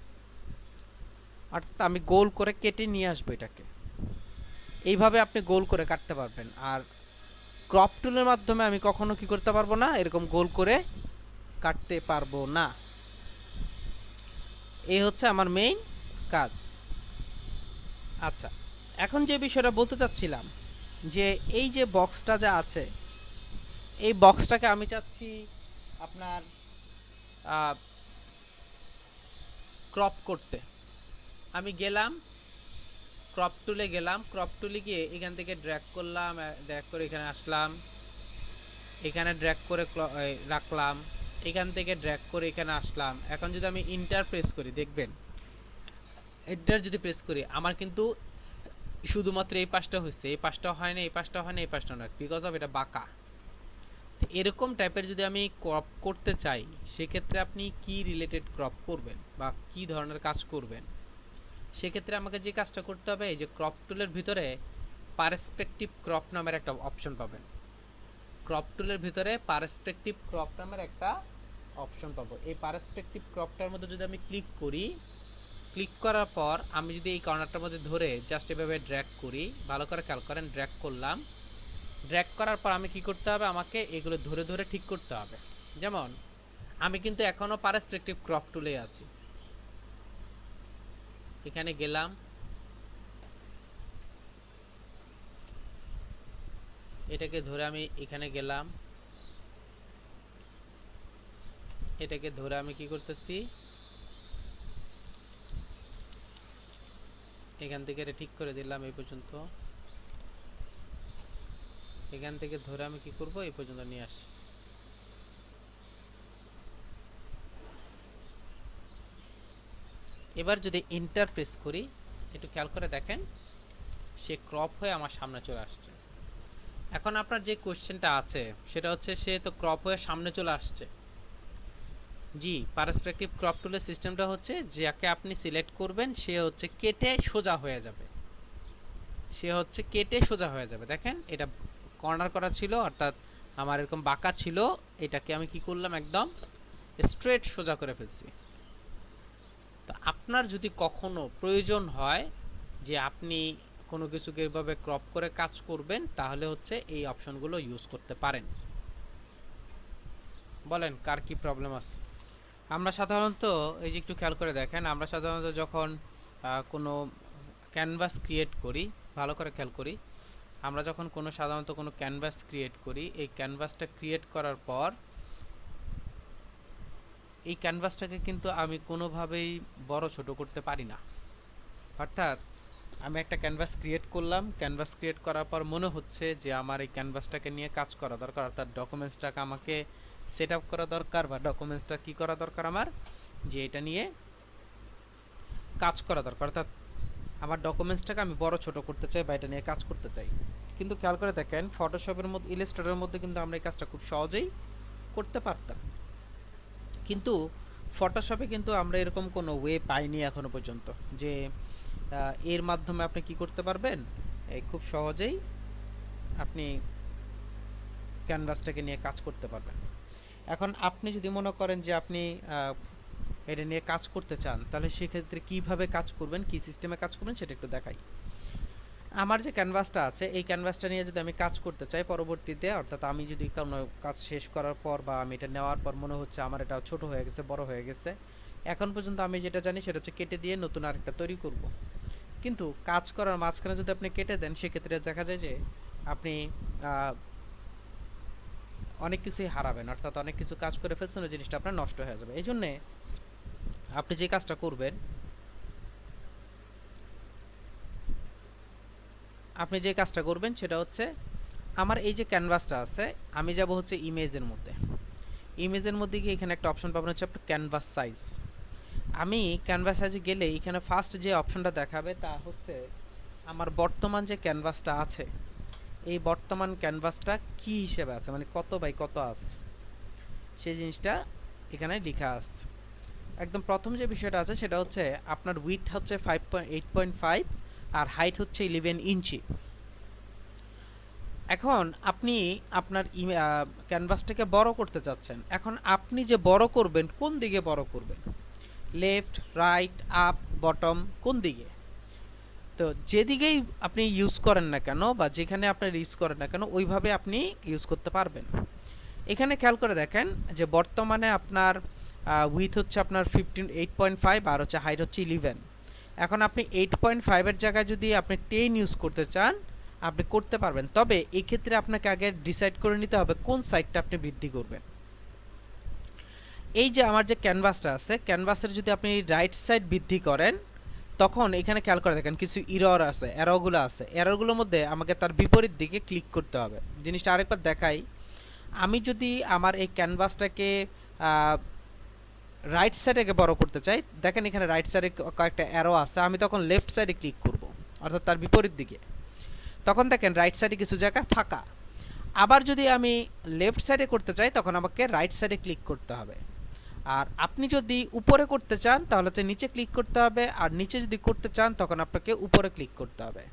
S2: অর্থাৎ আমি গোল করে কেটে নিয়ে আসবো এটাকে, এইভাবে আপনি গোল করে কাটতে পারবেন। আর ক্রপ টুলের মাধ্যমে আমি কখনো কি করতে পারবো না, এরকম গোল করে কাটতে পারবো না। এই হচ্ছে আমার মেইন কাজ। আচ্ছা, এখন যে বিষয়টা বলতে চাচ্ছিলাম, যে এই যে বক্সটা যা আছে, এই বক্সটাকে আমি চাচ্ছি আপনার ক্রপ করতে। আমি গেলাম, ক্রপ টুলে গেলাম, ক্রপ টুলে গিয়ে এখান থেকে ড্র্যাগ করলাম, ড্র্যাগ করে এখানে আসলাম, এখানে ড্র্যাগ করে রাখলাম, এখান থেকে ড্র্যাগ করে এখানে আসলাম। এখন যদি আমি ইন্টার প্রেস করি, দেখবেন এন্টার যদি প্রেস করি আমার কিন্তু শুধুমাত্র এই পাশটা হচ্ছে, এই পাশটা হয় না, এই পাশটা হয় না, এই পাশটা নয়, বিকজ অফ এটা বাঁকা। তো এরকম টাইপের যদি আমি ক্রপ করতে চাই, সেক্ষেত্রে আপনি কি রিলেটেড ক্রপ করবেন বা কি ধরনের কাজ করবেন, সেক্ষেত্রে আমাকে যে কাজটা করতে হবে, এই যে ক্রপ টুলের ভিতরে পার্সপেক্টিভ ক্রপ নামের একটা অপশন পাবেন। ক্রপ টুলের ভিতরে পার্সপেক্টিভ ক্রপ নামের একটা অপশন পাবো। এই পার্সপেক্টিভ ক্রপটার মধ্যে যদি আমি ক্লিক করি, ক্লিক করার পর আমি যদি এই কর্নারটার মধ্যে ধরে জাস্ট এভাবে ড্র্যাগ করি, ভালো করে খেয়াল করেন, ড্র্যাগ করলাম, ড্র্যাগ করার পর আমি কি করতে হবে, আমাকে এগুলো ধরে ধরে ঠিক করতে হবে। যেমন আমি কিন্তু এখনও পার্সপেক্টিভ ক্রপ টুলে আছি, এখানে গেলাম, এটাকে ধরে আমি এখানে গেলাম, এটাকে ধরে আমি কি করতেছি, এখান থেকে এটা ঠিক করে দিলাম এই পর্যন্ত, এখান থেকে ধরে আমি কি করব, এই পর্যন্ত নিয়ে আসি। এবার যদি এন্টার প্রেস করি, একটু খেয়াল করে দেখেন, সে ক্রপ হয়ে আমার সামনে চলে আসছে। এখন আপনার যে কোশ্চেনটা আছে সেটা হচ্ছে, সে তো ক্রপ হয়ে সামনে চলে আসছে। জি, পার্সপেক্টিভ ক্রপ টুলের সিস্টেমটা হচ্ছে, যাকে আপনি সিলেক্ট করবেন সে হচ্ছে কেটে সোজা হয়ে যাবে, সে হচ্ছে কেটে সোজা হয়ে যাবে। দেখেন এটা কর্নার করা ছিল, অর্থাৎ আমার এরকম বাঁকা ছিল, এটাকে আমি কি করলাম, একদম স্ট্রেট সোজা করে ফেলছি। তো আপনার যদি কখনো প্রয়োজন হয় যে আপনি কোনো কিছুকে এভাবে ক্রপ করে কাজ করবেন, তাহলে হচ্ছে এই অপশনগুলো ইউজ করতে পারেন। বলেন কার কি প্রবলেম আছে? আমরা সাধারণত, এই যে একটু খেয়াল করে দেখেন, আমরা সাধারণত যখন কোনো ক্যানভাস ক্রিয়েট করি, ভালো করে খেয়াল করি, আমরা যখন সাধারণত কোনো ক্যানভাস ক্রিয়েট করি, এই ক্যানভাসটা ক্রিয়েট করার পর এই ক্যানভাসটাকে কিন্তু আমি কোনোভাবেই বড় ছোট করতে পারি না। অর্থাৎ আমি একটা ক্যানভাস ক্রিয়েট করলাম, ক্যানভাস ক্রিয়েট করার পর মনে হচ্ছে যে আমার এই ক্যানভাসটাকে নিয়ে কাজ করা দরকার, অর্থাৎ ডকুমেন্টসটাকে আমাকে সেট আপ করা দরকার, বা ডকুমেন্টসটা কী করা দরকার আমার, যে এটা নিয়ে কাজ করা দরকার, অর্থাৎ আমার ডকুমেন্টসটাকে আমি বড় ছোট করতে চাই বা এটা নিয়ে কাজ করতে চাই। কিন্তু খেয়াল করে দেখেন, ফটোশপের মধ্যে, ইলাস্ট্রেটরের মধ্যে কিন্তু আমরা এই কাজটা খুব সহজেই করতে পারতাম, কিন্তু ফটোশপে কিন্তু আমরা এরকম কোনো ওয়ে পাইনি এখনো পর্যন্ত, যে এর মাধ্যমে আপনি কি করতে পারবেন, খুব সহজেই আপনি ক্যানভাসটাকে নিয়ে কাজ করতে পারবেন। এখন আপনি যদি মনে করেন যে আপনি এটা নিয়ে কাজ করতে চান, তাহলে সেক্ষেত্রে কিভাবে কাজ করবেন, কি সিস্টেমে কাজ করবেন সেটা একটু দেখাই। আমার যে ক্যানভাসটা আছে, এই ক্যানভাসটা নিয়ে যদি আমি কাজ করতে চাই পরবর্তীতে, অর্থাৎ আমি যদি কোনো কাজ শেষ করার পর বা আমি এটা নেওয়ার পর মনে হচ্ছে আমার এটা ছোট হয়ে গেছে, বড় হয়ে গেছে, এখন পর্যন্ত আমি যেটা জানি সেটা হচ্ছে কেটে দিয়ে নতুন আরেকটা তৈরি করব। কিন্তু কাজ করার মাঝখানে যদি আপনি কেটে দেন, সেক্ষেত্রে দেখা যায় যে আপনি অনেক কিছুই হারাবেন, অর্থাৎ অনেক কিছু কাজ করে ফেলছেন, ওই জিনিসটা আপনার নষ্ট হয়ে যাবে। এই জন্যে আপনি যে কাজটা করবেন, সেটা হচ্ছে, আমার এই যে ক্যানভাসটা আছে, আমি যাব হচ্ছে ইমেজের মধ্যে, ইমেজের মধ্যে গিয়ে এখানে একটা অপশন পাবেন হচ্ছে আপনার ক্যানভাস সাইজ। আমি ক্যানভাস সাইজে গেলে এখানে ফার্স্ট যে অপশনটা দেখাবে তা হচ্ছে আমার বর্তমান যে ক্যানভাসটা আছে, এই বর্তমান ক্যানভাসটা কি হিসেবে আছে, মানে কত বাই কত আছে, সেই জিনিসটা এখানে লেখা আছে। একদম প্রথম যে বিষয়টা আছে সেটা হচ্ছে আপনার উইথ হচ্ছে 8.5 আর হাইট হচ্ছে 11 ইঞ্চি। এখন আপনি আপনার ক্যানভাসটাকে বড় করতে চাচ্ছেন, এখন আপনি যে বড় করবেন, কোন দিকে বড় করবেন, লেফট, রাইট, আপ, বটম, কোন দিকে? তো যেদিকেই আপনি ইউজ করেন না কেন বা যেখানে আপনার ইউজ করেন না কেন, ওইভাবে আপনি ইউজ করতে পারবেন। এখানে খেয়াল করে দেখেন যে বর্তমানে আপনার উইথ হচ্ছে আপনার 8.5 আর হচ্ছে হাইট হচ্ছে 11। এখন আপনি 8.5-এর জায়গায় যদি আপনি 10 ইউজ করতে চান, আপনি করতে পারবেন, তবে এক্ষেত্রে আপনাকে আগে ডিসাইড করে নিতে হবে কোন সাইডটা আপনি বৃদ্ধি করবেন। এই যে আমার যে ক্যানভাসটা আছে, ক্যানভাসের যদি আপনি রাইট সাইড বৃদ্ধি করেন, তখন এখানে খেয়াল করে দেখেন কিছু ইরর আছে, এররগুলো আছে, এররগুলোর মধ্যে আমাকে তার বিপরীত দিকে ক্লিক করতে হবে। জিনিসটা আরেকবার দেখাই, আমি যদি আমার এই ক্যানভাসটাকে রাইট সাইডে বড় করতে চাই, দেখেন এখানে রাইট সাইডে কয়েকটা অ্যারো আছে, আমি তখন লেফট সাইডে ক্লিক করব, অর্থাৎ তার বিপরীত দিকে। তখন দেখেন রাইট সাইডে কিছু জায়গা ফাঁকা। আবার যদি আমি লেফট সাইডে করতে চাই তখন আমাকে রাইট সাইডে ক্লিক করতে হবে। আর আপনি যদি উপরে করতে চান তাহলে হচ্ছে নিচে ক্লিক করতে হবে, আর নিচে যদি করতে চান তখন আপনাকে উপরে ক্লিক করতে হবে।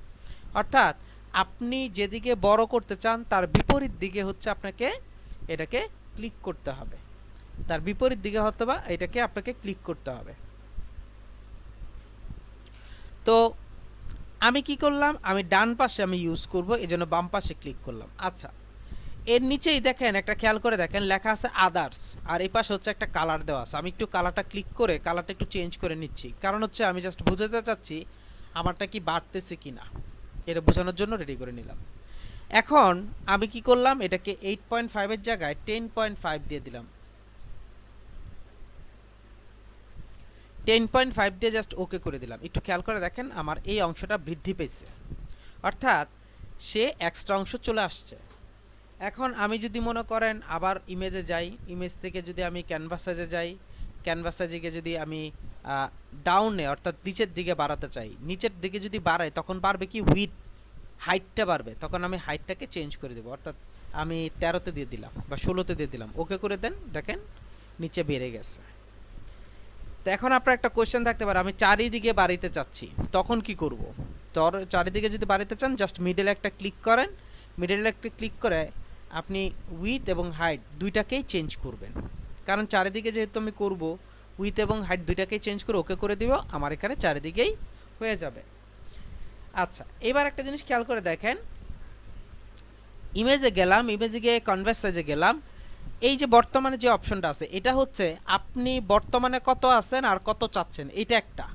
S2: অর্থাৎ আপনি যেদিকে বড় করতে চান তার বিপরীত দিকে হচ্ছে আপনাকে এটাকে ক্লিক করতে হবে, তার বিপরীত দিকে হয়তো বা এটাকে আপনাকে ক্লিক করতে হবে। তো আমি কি করলাম, আমি ডান পাশে আমি ইউজ করব, এজন্য বাম পাশে ক্লিক করলাম। আচ্ছা, এর নিচেই দেখেন একটা খেয়াল করে দেখেন লেখা আছে আদার্স, আর এই পাশে হচ্ছে একটা কালার দেওয়া আছে। আমি একটু কালারটা ক্লিক করে কালারটা একটু চেঞ্জ করে নিচ্ছি, কারণ হচ্ছে আমি জাস্ট বুঝাতে চাচ্ছি আমারটা কি বাড়তেছে কিনা, এটা বোঝানোর জন্য রেডি করে নিলাম। এখন আমি কি করলাম, এটাকে 8.5 এর জায়গায় 10.5 দিয়ে দিলাম। 10.5 দিয়ে জাস্ট ওকে করে দিলাম। একটু খেয়াল করে দেখেন আমার এই অংশটা বৃদ্ধি পেয়েছে, অর্থাৎ সে এক্সট্রা অংশ চলে আসছে। এখন আমি যদি মনে করেন আবার ইমেজে যাই, ইমেজ থেকে যদি আমি ক্যানভাস সাইজে যাই, ক্যানভাস সাইজে যদি আমি ডাউনে অর্থাৎ নিচের দিকে বাড়াতে চাই, নিচের দিকে যদি বাড়াই তখন বাড়বে কি উইথ, হাইটটা বাড়বে। তখন আমি হাইটটাকে চেঞ্জ করে দেবো, অর্থাৎ আমি 13তে দিয়ে দিলাম বা 16তে দিয়ে দিলাম, ওকে করে দেন, দেখেন নিচে বেড়ে গেছে। তো এখন আপনার একটা কোয়েশ্চেন থাকতে পারে, আমি চারিদিকে বাড়িতে চাচ্ছি, তখন কি করব? চারিদিকে যদি বাড়িতে চান জাস্ট মিডলে একটা ক্লিক করেন, মিডলে একটা ক্লিক করে আপনি উইথ এবং হাইট দুইটাকেই চেঞ্জ করবেন, কারণ চারিদিকে যেহেতু আমি করব উইথ এবং হাইট দুইটাকেই চেঞ্জ করে ওকে করে দিব, আমার এখানে চারিদিকেই হয়ে যাবে। আচ্ছা, এবার একটা জিনিস খেয়াল করে দেখেন, ইমেজে গেলাম, ইমেজে গিয়ে কনভার্স সাইজে গেলাম, এই যে বর্তমানে যে অপশনটা আছে এটা হচ্ছে আপনি বর্তমানে কত আছেন আর কত চাচ্ছেন, এটা একটা।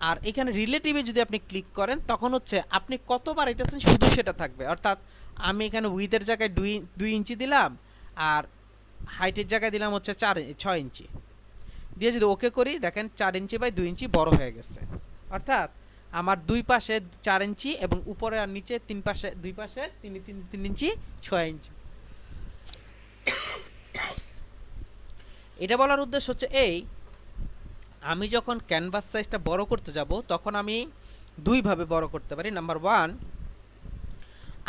S2: আর এখানে রিলেটিভে যদি আপনি ক্লিক করেন তখন হচ্ছে আপনি কত বাড়াইতেছেন শুধু সেটা থাকবে, অর্থাৎ আমি এখানে উইথের জায়গায় 2 ইঞ্চি দিলাম, আর হাইটের জায়গায় দিলাম হচ্ছে 6 ইঞ্চি দিয়ে যদি ওকে করি, দেখেন 4 ইঞ্চি বাই 2 ইঞ্চি বড় হয়ে গেছে। অর্থাৎ আমার দুই পাশে 4 ইঞ্চি এবং উপরে আর নিচে দুই পাশে 3 ইঞ্চি 6 ইঞ্চি। এটা বলার উদ্দেশ্য হচ্ছে এই, আমি যখন ক্যানভাস সাইজটা বড় করতে যাব তখন আমি দুইভাবে বড় করতে পারি। নাম্বার 1,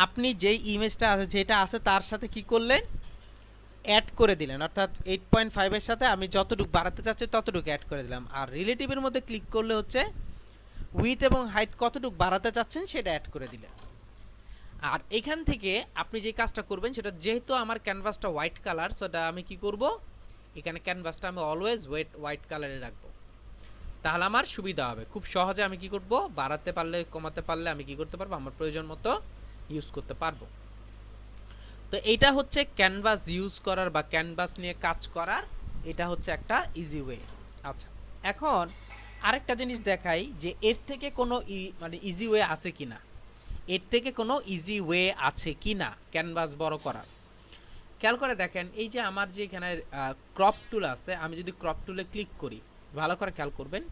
S2: আপনি যেই ইমেজটা আছে যেটা আছে তার সাথে কি করলেন, অ্যাড করে দিলেন, অর্থাৎ 8.5 এর সাথে আমি যতটুকু বাড়াতে চাচ্ছি ততটুকু অ্যাড করে দিলাম। আর রিলেটিভের মধ্যে ক্লিক করলে হচ্ছে উইথ এবং হাইট কতটুকু বাড়াতে চাচ্ছেন সেটা অ্যাড করে দিলেন। আর এখান থেকে আপনি যে কাজটা করবেন সেটা, যেহেতু আমার ক্যানভাসটা হোয়াইট কালার, সেটা আমি কি করব, এখানে ক্যানভাসটা আমি অলওয়েজ হোয়াইট কালারে রাখবো, তাহলে আমার সুবিধা হবে। খুব সহজে আমি কি করব, বাড়াতে পারলে কমাতে পারলে আমি কি করতে পারবো, আমার প্রয়োজন মতো ইউজ করতে পারবো। তো এইটা হচ্ছে ক্যানভাস ইউজ করার বা ক্যানভাস নিয়ে কাজ করার, এটা হচ্ছে একটা ইজি ওয়ে। আচ্ছা, এখন আরেকটা জিনিস দেখাই যে এর থেকে কোনো মানে ইজি ওয়ে আছে কিনা, এর থেকে কোনো ইজি ওয়ে আছে কিনা ক্যানভাস বড় করার। খেয়াল করে দেখেন, এই যে আমার যে এখানে ক্রপ টুল আছে, আমি যদি ক্রপ টুলে ক্লিক করি, ভালো করে খেয়াল করবেন,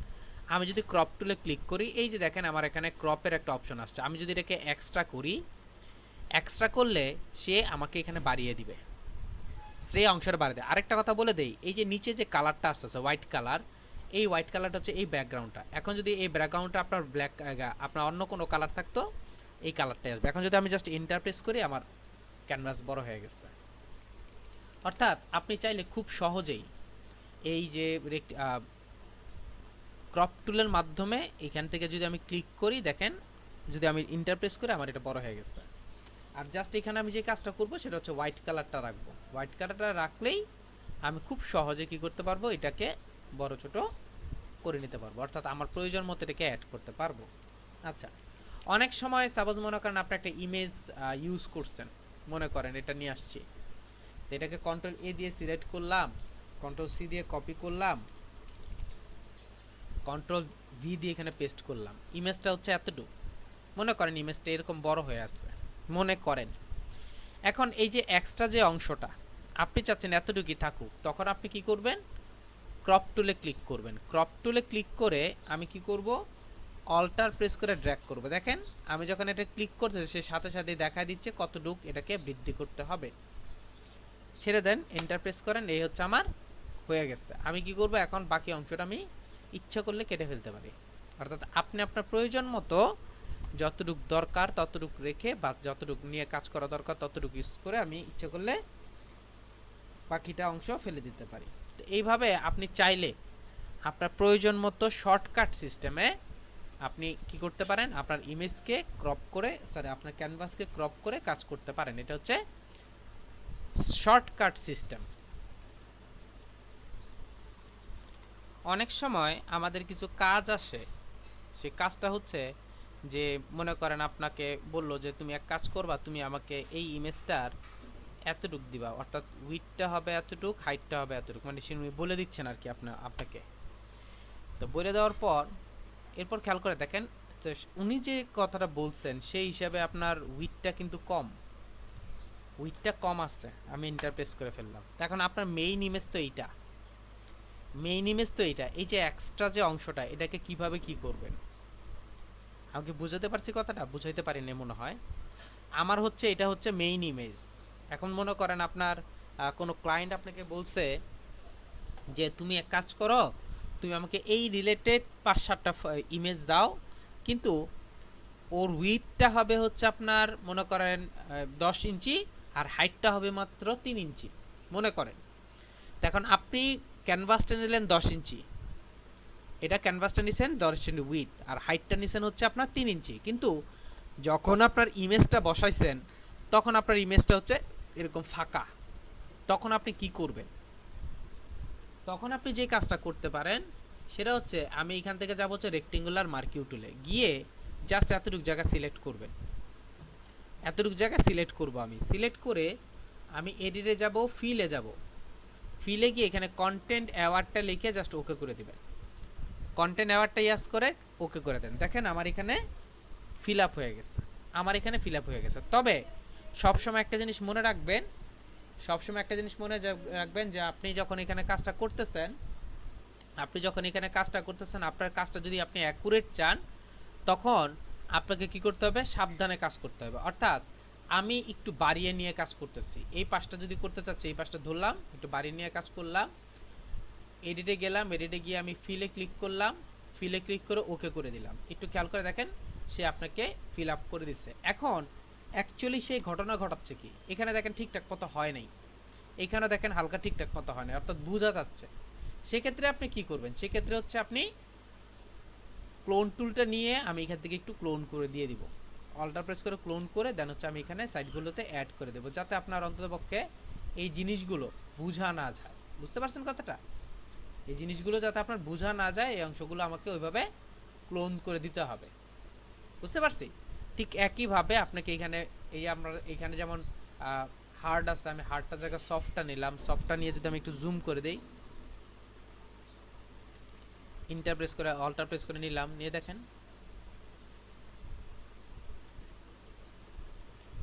S2: আমি যদি ক্রপ টুলে ক্লিক করি, এই যে দেখেন আমার এখানে ক্রপের একটা অপশন আসছে, আমি যদি এটাকে এক্সট্রা করি, এক্সট্রা করলে সে আমাকে এখানে বাড়িয়ে দিবে, সেই অংশটা বাড়িয়ে দেয়। আরেকটা কথা বলে দেই, এই যে নিচে যে কালারটা আসতেছে হোয়াইট কালার, এই হোয়াইট কালারটা হচ্ছে এই ব্যাকগ্রাউন্ডটা। এখন যদি এই ব্যাকগ্রাউন্ডটা আপনার ব্ল্যাক, আপনার অন্য কোনো কালার থাকতো, এই কালারটাই আসবে। এখন যদি আমি জাস্ট এন্টার প্রেস করি, আমার ক্যানভাস বড় হয়ে গেছে। অর্থাৎ আপনি চাইলে খুব সহজেই এই যে ক্রপ টুলের মাধ্যমে এখান থেকে যদি আমি ক্লিক করি, দেখেন যদি আমি ইন্টারপ্রেস করি আমার এটা বড় হয়ে গেছে। আর জাস্ট এখানে আমি যে কাজটা করব সেটা হচ্ছে হোয়াইট কালারটা রাখবো, হোয়াইট কালারটা রাখলেই আমি খুব সহজে কি করতে পারবো, এটাকে বড় ছোট করে নিতে পারবো, অর্থাৎ আমার প্রয়োজন মতো এটাকে অ্যাড করতে পারবো। আচ্ছা, অনেক সময় সাপোজ মনে করেন আপনি একটা ইমেজ ইউজ করছেন, মনে করেন এটা নিয়ে আসছি, তো এটাকে কন্ট্রোল এ দিয়ে সিলেক্ট করলাম, কন্ট্রোল সি দিয়ে কপি করলাম, কন্ট্রোল ভি দিয়ে এখানে পেস্ট করলাম, ইমেজটা হচ্ছে এতটুকু, মনে করেন ইমেজটা এরকম বড় হয়ে আসছে মনে করেন। এখন এই যে এক্সট্রা যে অংশটা আপনি চাচ্ছেন এতটুকুই থাকুক, তখন আপনি কি করবেন, ক্রপ টুলে ক্লিক করবেন। ক্রপ টুলে ক্লিক করে আমি কি করব, অল্টার প্রেস করে ড্র্যাগ করব। দেখেন আমি যখন এটা ক্লিক করতেছি সে সাথে সাথে দেখা দিচ্ছে কতটুক এটাকে বৃদ্ধি করতে হবে। ছেড়ে দেন, এন্টার প্রেস করেন, এই হচ্ছে আমার হয়ে গেছে। আমি কি করব, এখন বাকি অংশটা আমি ইচ্ছা করলে কেটে ফেলতে পারি। অর্থাৎ আপনি আপনার প্রয়োজন মতো যতটুক দরকার ততটুক রেখে বা যতটুক নিয়ে কাজ করা দরকার ততটুক ইউজ করে আমি ইচ্ছা করলে বাকিটা অংশ ফেলে দিতে পারি। তো এইভাবে আপনি চাইলে আপনার প্রয়োজন মতো শর্টকাট সিস্টেমে আপনি কি করতে পারেন, আপনার ইমেজকে ক্রপ করে, সরি আপনার ক্যানভাসকে ক্রপ করে কাজ করতে পারেন। এটা হচ্ছে শর্টকাট সিস্টেম। অনেক সময় আমাদের কিছু কাজ আসে, সেই কাজটা হচ্ছে যে মনে করেন আপনাকে বললো যে তুমি এক কাজ করবা, তুমি আমাকে এই ইমেজটার এতটুক দিবা, অর্থাৎ উইডথটা হবে এতটুক, হাইটটা হবে এতটুক, মানে সে বলে দিচ্ছেন আর কি আপনাকে। তো বলে দেওয়ার পর এরপর খেয়াল করে দেখেন, তো উনি যে কথাটা বলছেন সেই হিসাবে আপনার উইডথটা কিন্তু কম, উইডথটা কম আছে। আমি ইন্টারপ্রেস করে ফেললাম। তো এখন আপনার মেইন ইমেজ তো এইটা, মেইন ইমেজ তো এইটা, এই যে এক্সট্রা যে অংশটা এটাকে কিভাবে কি করবেন। আমাকে বুঝাতে পারছি কথাটা? বুঝাইতে পারিনি মনে হয়। আমার হচ্ছে এটা হচ্ছে মেইন ইমেজ। এখন মনে করেন আপনার কোনো ক্লায়েন্ট আপনাকে বলছে যে তুমি এক কাজ করো, তুমি আমাকে এই রিলেটেড ৫-৭টা ইমেজ দাও, কিন্তু ওর উইডথটা হবে হচ্ছে আপনার মনে করেন ১০ ইঞ্চি আর হাইটটা হবে মাত্র ৩ ইঞ্চি মনে করেন। এখন আপনি ক্যানভাসটা নিলেন ১০ ইঞ্চি, এটা ক্যানভাসটা নিছেন ১০ ইঞ্চি উইডথ, আর হাইটটা নিছেন হচ্ছে আপনার ৩ ইঞ্চি, কিন্তু যখন আপনার ইমেজটা বসাইছেন তখন আপনার ইমেজটা হচ্ছে এরকম ফাঁকা। তখন আপনি কি করবেন? তখন আপনি যে কাজটা করতে পারেন সেটা হচ্ছে, আমি এখান থেকে যাব হচ্ছে রেক্টেঙ্গুলার মার্কিউ টুলে গিয়ে জাস্ট এতটুকু জায়গা সিলেক্ট করবেন, এতটুকু জায়গা সিলেক্ট করব। আমি সিলেক্ট করে আমি এডিটে যাব, ফিলে যাব, ফিলে গিয়ে এখানে কন্টেন্ট অ্যাওয়ার্ডটা লিখে জাস্ট ওকে করে দিবেন। কন্টেন্ট অ্যাওয়ার্ডটা ইয়াস করে ওকে করে দেন। দেখেন আমার এখানে ফিল আপ হয়ে গেছে, আমার এখানে ফিল আপ হয়ে গেছে। তবে সবসময় একটা জিনিস মনে রাখবেন, সবসময় একটা জিনিস মনে রাখবেন যে আপনি যখন এখানে কাজটা করতেছেন, আপনার কাজটা যদি আপনি অ্যাকুরেট চান তখন আপনাকে কি করতে হবে, সাবধানে কাজ করতে হবে। অর্থাৎ আমি একটু বাড়িয়ে নিয়ে কাজ করতেছি, এই পাশটা যদি করতে চাচ্ছি এই পাশটা ধরলাম, একটু বাড়িয়ে নিয়ে কাজ করলাম, এডিটে গেলাম, এডিটে গিয়ে আমি ফিলে ক্লিক করলাম, ফিলে ক্লিক করে ওকে করে দিলাম। একটু খেয়াল করে দেখেন সে আপনাকে ফিল আপ করে দিচ্ছে। এখন অ্যাকচুয়ালি সেই ঘটনা ঘটাচ্ছে কি, এখানে দেখেন ঠিকঠাক মতো হয় নাই, এখানে দেখেন হালকা ঠিকঠাক মতো হয় না, অর্থাৎ বোঝা যাচ্ছে। সেক্ষেত্রে আপনি কি করবেন, সেক্ষেত্রে হচ্ছে আপনি ক্লোন টুলটা নিয়ে আমি এখান থেকে একটু ক্লোন করে দিয়ে দিব, অল্টার প্রেস করে ক্লোন করে দেন হচ্ছে আমি এখানে সাইডগুলোতে অ্যাড করে দেবো, যাতে আপনার অন্ততপক্ষে এই জিনিসগুলো বোঝা না যায়। বুঝতে পারছেন কথাটা? এই জিনিসগুলো যাতে আপনার বোঝা না যায় এই অংশগুলো আমাকে ওইভাবে ক্লোন করে দিতে হবে। বুঝতে পারছি? ঠিক একইভাবে আপনাকে এখানে, এই আমরা এখানে যেমন হার্ড আছে, আমি হার্ডটা জায়গায় সফটটা নিলাম, সফটটা নিয়ে যদি আমি একটু জুম করে দিই, ইন্টার প্রেস করে অল্টার প্রেস করে নিলাম, নিয়ে দেখেন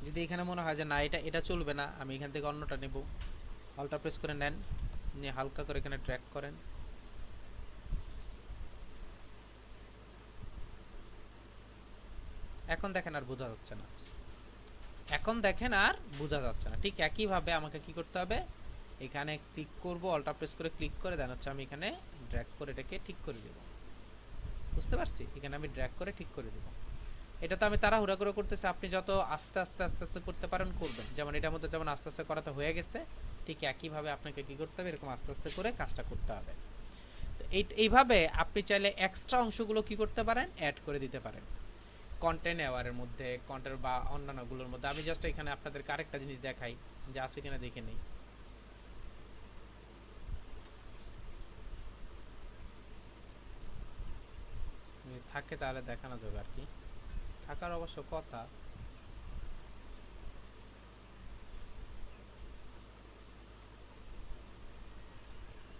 S2: যদি এখানে মনে হয় যে না এটা এটা চলবে না, আমি এখান থেকে অন্যটা নেব, অল্টার প্রেস করে নেন, নিয়ে হালকা করে এখানে ড্র্যাগ করেন। এখন দেখেন আর বোঝা যাচ্ছে না, এখন দেখেন আর বোঝা যাচ্ছে না। ঠিক একইভাবে আমাকে কি করতে হবে, এখানে ক্লিক করব, অল্টার প্রেস করে ক্লিক করে দেন হচ্ছে আমি এখানে ড্র্যাগ করে এটাকে ঠিক করে দেব। বুঝতে পারছি? এখানে আমি ড্র্যাগ করে ঠিক করে দেব। এটা তো আমি তাড়াহুড়া করে করতেছি, আপনি যত আস্তে আস্তে আস্তে আস্তে করতে পারেন করবেন। যেমন এটার মধ্যে যেমন আস্তে আস্তে করাতে হয়ে গেছে, ঠিক একইভাবে আপনাকে কি করতে হবে, এরকম আস্তে আস্তে করে কাজটা করতে হবে। তো এইভাবে আপনি চাইলে এক্সট্রা অংশগুলো কি করতে পারেন, অ্যাড করে দিতে পারেন কন্টেন্ট অ্যাওয়ারের মধ্যে, কন্টেন্ট বা অন্যান্যগুলোর মধ্যে। আমি জাস্ট এখানে আপনাদেরকে আরেকটা জিনিস দেখাই যে আছে কিনা দেখে নেই। থাকে তাহলে দেখানো যাবে আর কি, থাকার অবশ্য কথা।